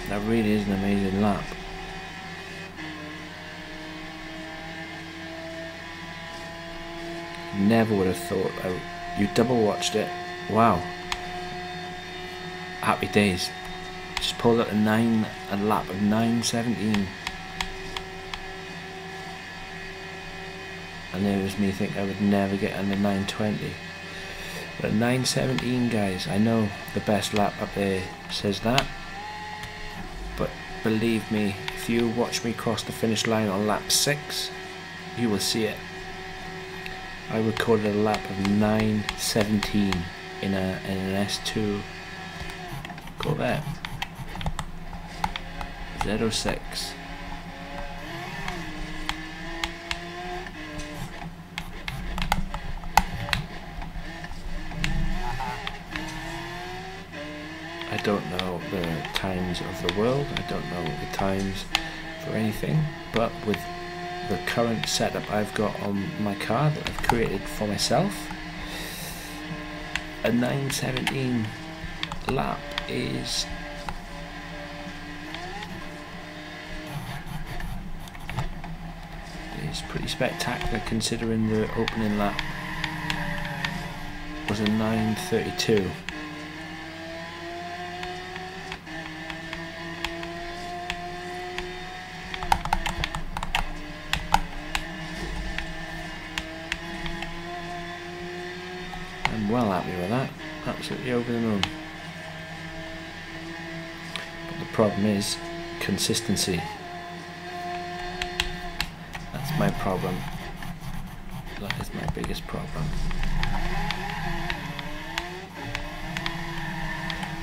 That really is an amazing lap. Never would have thought. You double watched it. Wow. Happy days. Just pulled out a lap of 917. And there was me thinking I would never get under 920. But 917, guys, I know the best lap up there says that, but believe me, if you watch me cross the finish line on lap 6, you will see it. I recorded a lap of 917 in an S2 Corvette 06. I don't know the times of the world, I don't know the times for anything, but with the current setup I've got on my car that I've created for myself, a 917 lap is pretty spectacular, considering the opening lap was a 932. I'm well happy with that, absolutely over the moon. But the problem is consistency. That's my problem. That is my biggest problem.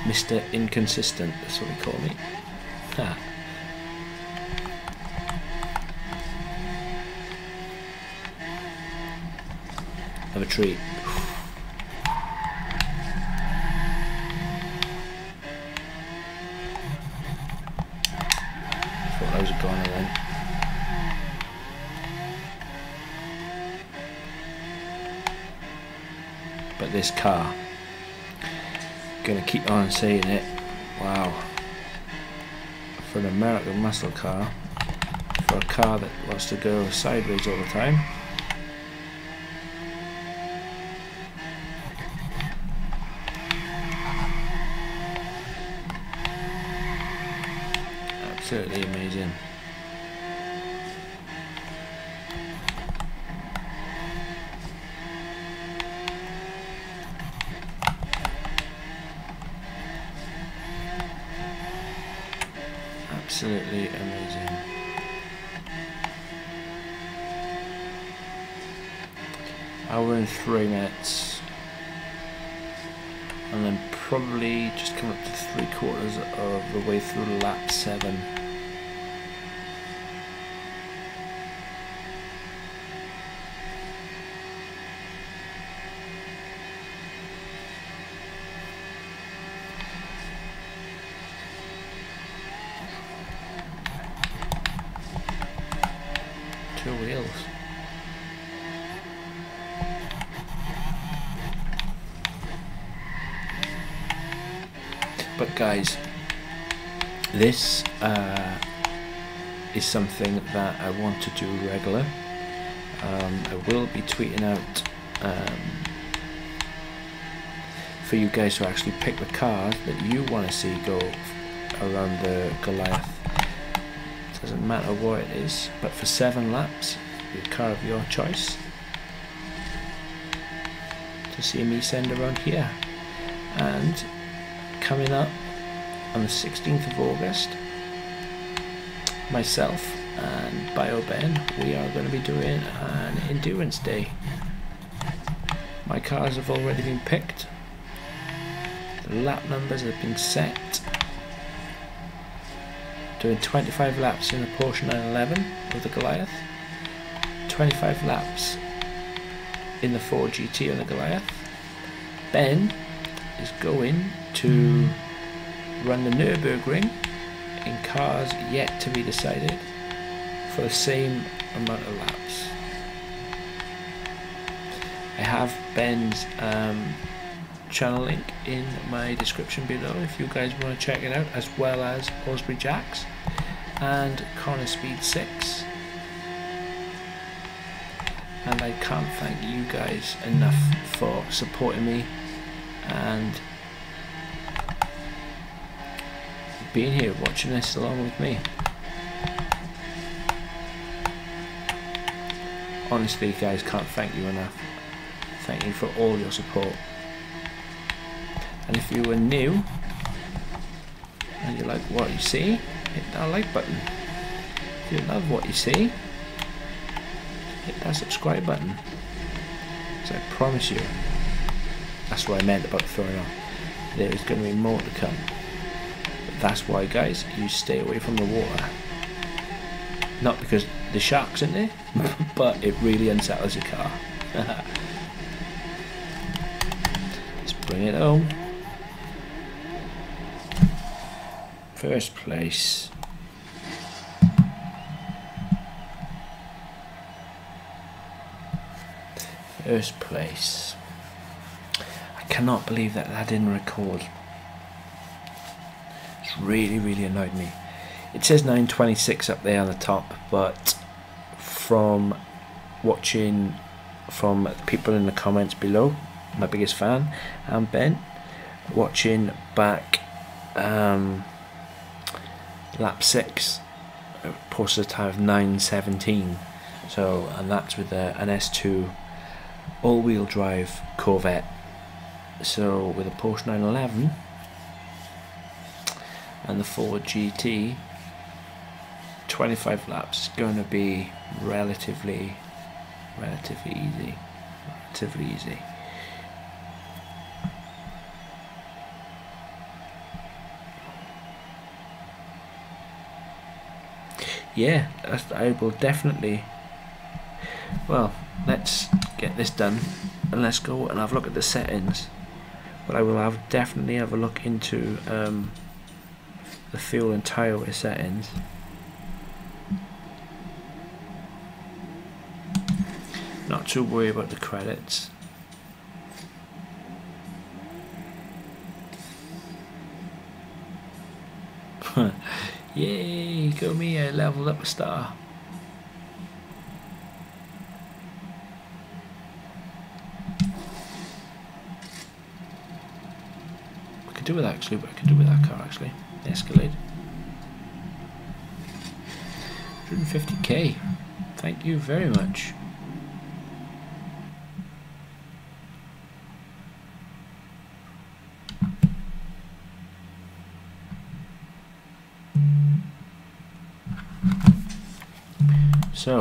Mr. Inconsistent, that's what they call me. Ha. Have a treat. Thought those had gone then. But this car, gonna keep on saying it, wow, for an American muscle car, for a car that wants to go sideways all the time, absolutely amazing. amazing. Hour and 3 minutes. And then probably just come up to 3/4 of the way through lap 7. Two wheels. But guys, this is something that I want to do regular. I will be tweeting out for you guys to actually pick the cars that you want to see go around the Goliath. Doesn't matter what it is, but for 7 laps, the car of your choice to see me send around here. And coming up on the 16th of August, myself and BIOBEN, we are going to be doing an endurance day. My cars have already been picked, the lap numbers have been set. Doing 25 laps in a Porsche 911 with the Goliath, 25 laps in the Ford GT on the Goliath. Ben is going to run the Nürburgring in cars yet to be decided for the same amount of laps. I have Ben's channel link in my description below if you guys want to check it out, as well as Osbury Jacks and Corner Speed 6. And I can't thank you guys enough for supporting me and being here watching this along with me. Honestly guys, can't thank you enough. Thank you for all your support. And if you were new and you like what you see, hit that like button. If you love what you see, hit that subscribe button. So I promise you, that's what I meant about throwing off. There is going to be more to come. But that's why guys, you stay away from the water. Not because the shark's in there, but it really unsettles your car. Let's bring it home. First place. First place. I cannot believe that didn't record. It's really annoyed me. It says 9:26 up there on the top, but from watching from people in the comments below, my biggest fan, and Ben, watching back lap 6, posted a time of 9:17. So, and that's with an S2 all-wheel drive Corvette. So with a Porsche 911 and the Ford GT, 25 laps is going to be relatively easy. Yeah, I will definitely. Well, let's get this done and let's go and have a look at the settings. But I will definitely have a look into the fuel and tyre wear settings. Not too worried about the credits. Yay, go me, I leveled up a star. I could do with that actually, but I could do with that car actually. Escalade. 150k. Thank you very much. So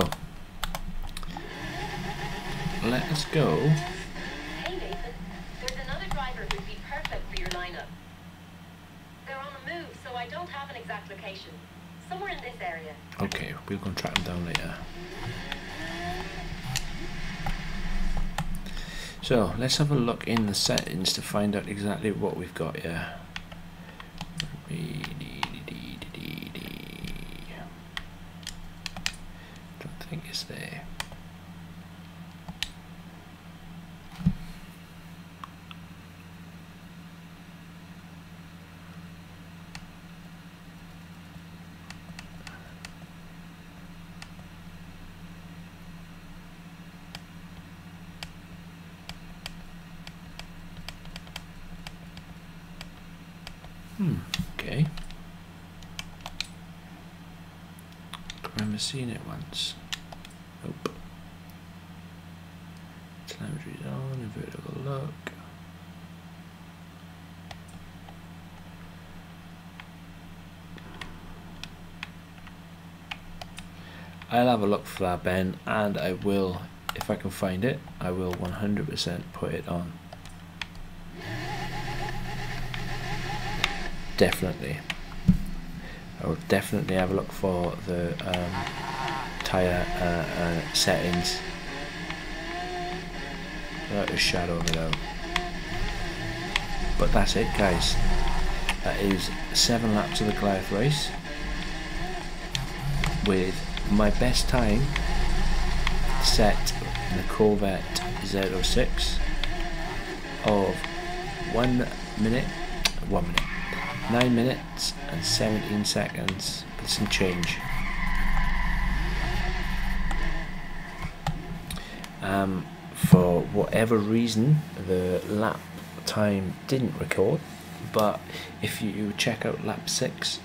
let us go. Hey Nathan, there's another driver who'd be perfect for your lineup. They're on the move, so I don't have an exact location. Somewhere in this area. Okay, we'll go and track them down later. So let's have a look in the settings to find out exactly what we've got here. Don't think it's there. Okay. I remember seeing it once. Nope. Telemetry's on, a vertical look. I'll have a look for that, Ben, and I will, if I can find it, I will 100% put it on. Definitely. I will definitely have a look for the tyre settings. That is shadow it out. But that's it, guys. That is 7 laps of the Goliath race with my best time set in the Corvette Z06 of 9 minutes and 17 seconds with some change. For whatever reason the lap time didn't record, but if you check out lap 6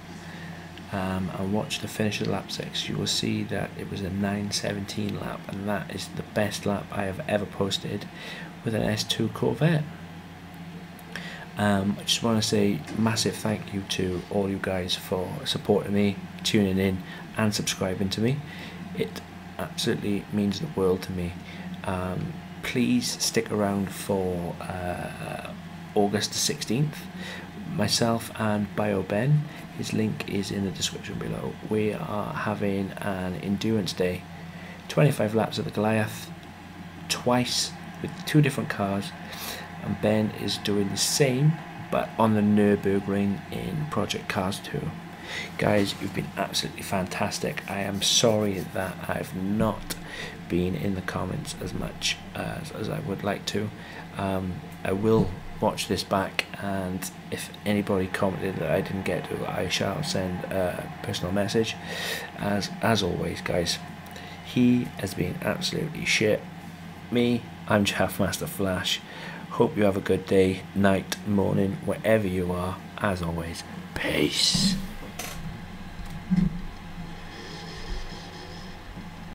and watch the finish of lap 6, you will see that it was a 9:17 lap, and that is the best lap I have ever posted with an S2 Corvette. I just want to say massive thank you to all you guys for supporting me, tuning in and subscribing to me. It absolutely means the world to me. Please stick around for August the 16th. Myself and BIOBEN, his link is in the description below. We are having an endurance day, 25 laps of the Goliath, twice with 2 different cars, and Ben is doing the same but on the Nürburgring in Project Cars 2. Guys, you've been absolutely fantastic. I am sorry that I've not been in the comments as much as I would like to. I will watch this back, and if anybody commented that I didn't get to, I shall send a personal message. As always, guys, he has been absolutely shit. Me, I'm Master Flash. Hope you have a good day, night, morning, wherever you are. As always, peace.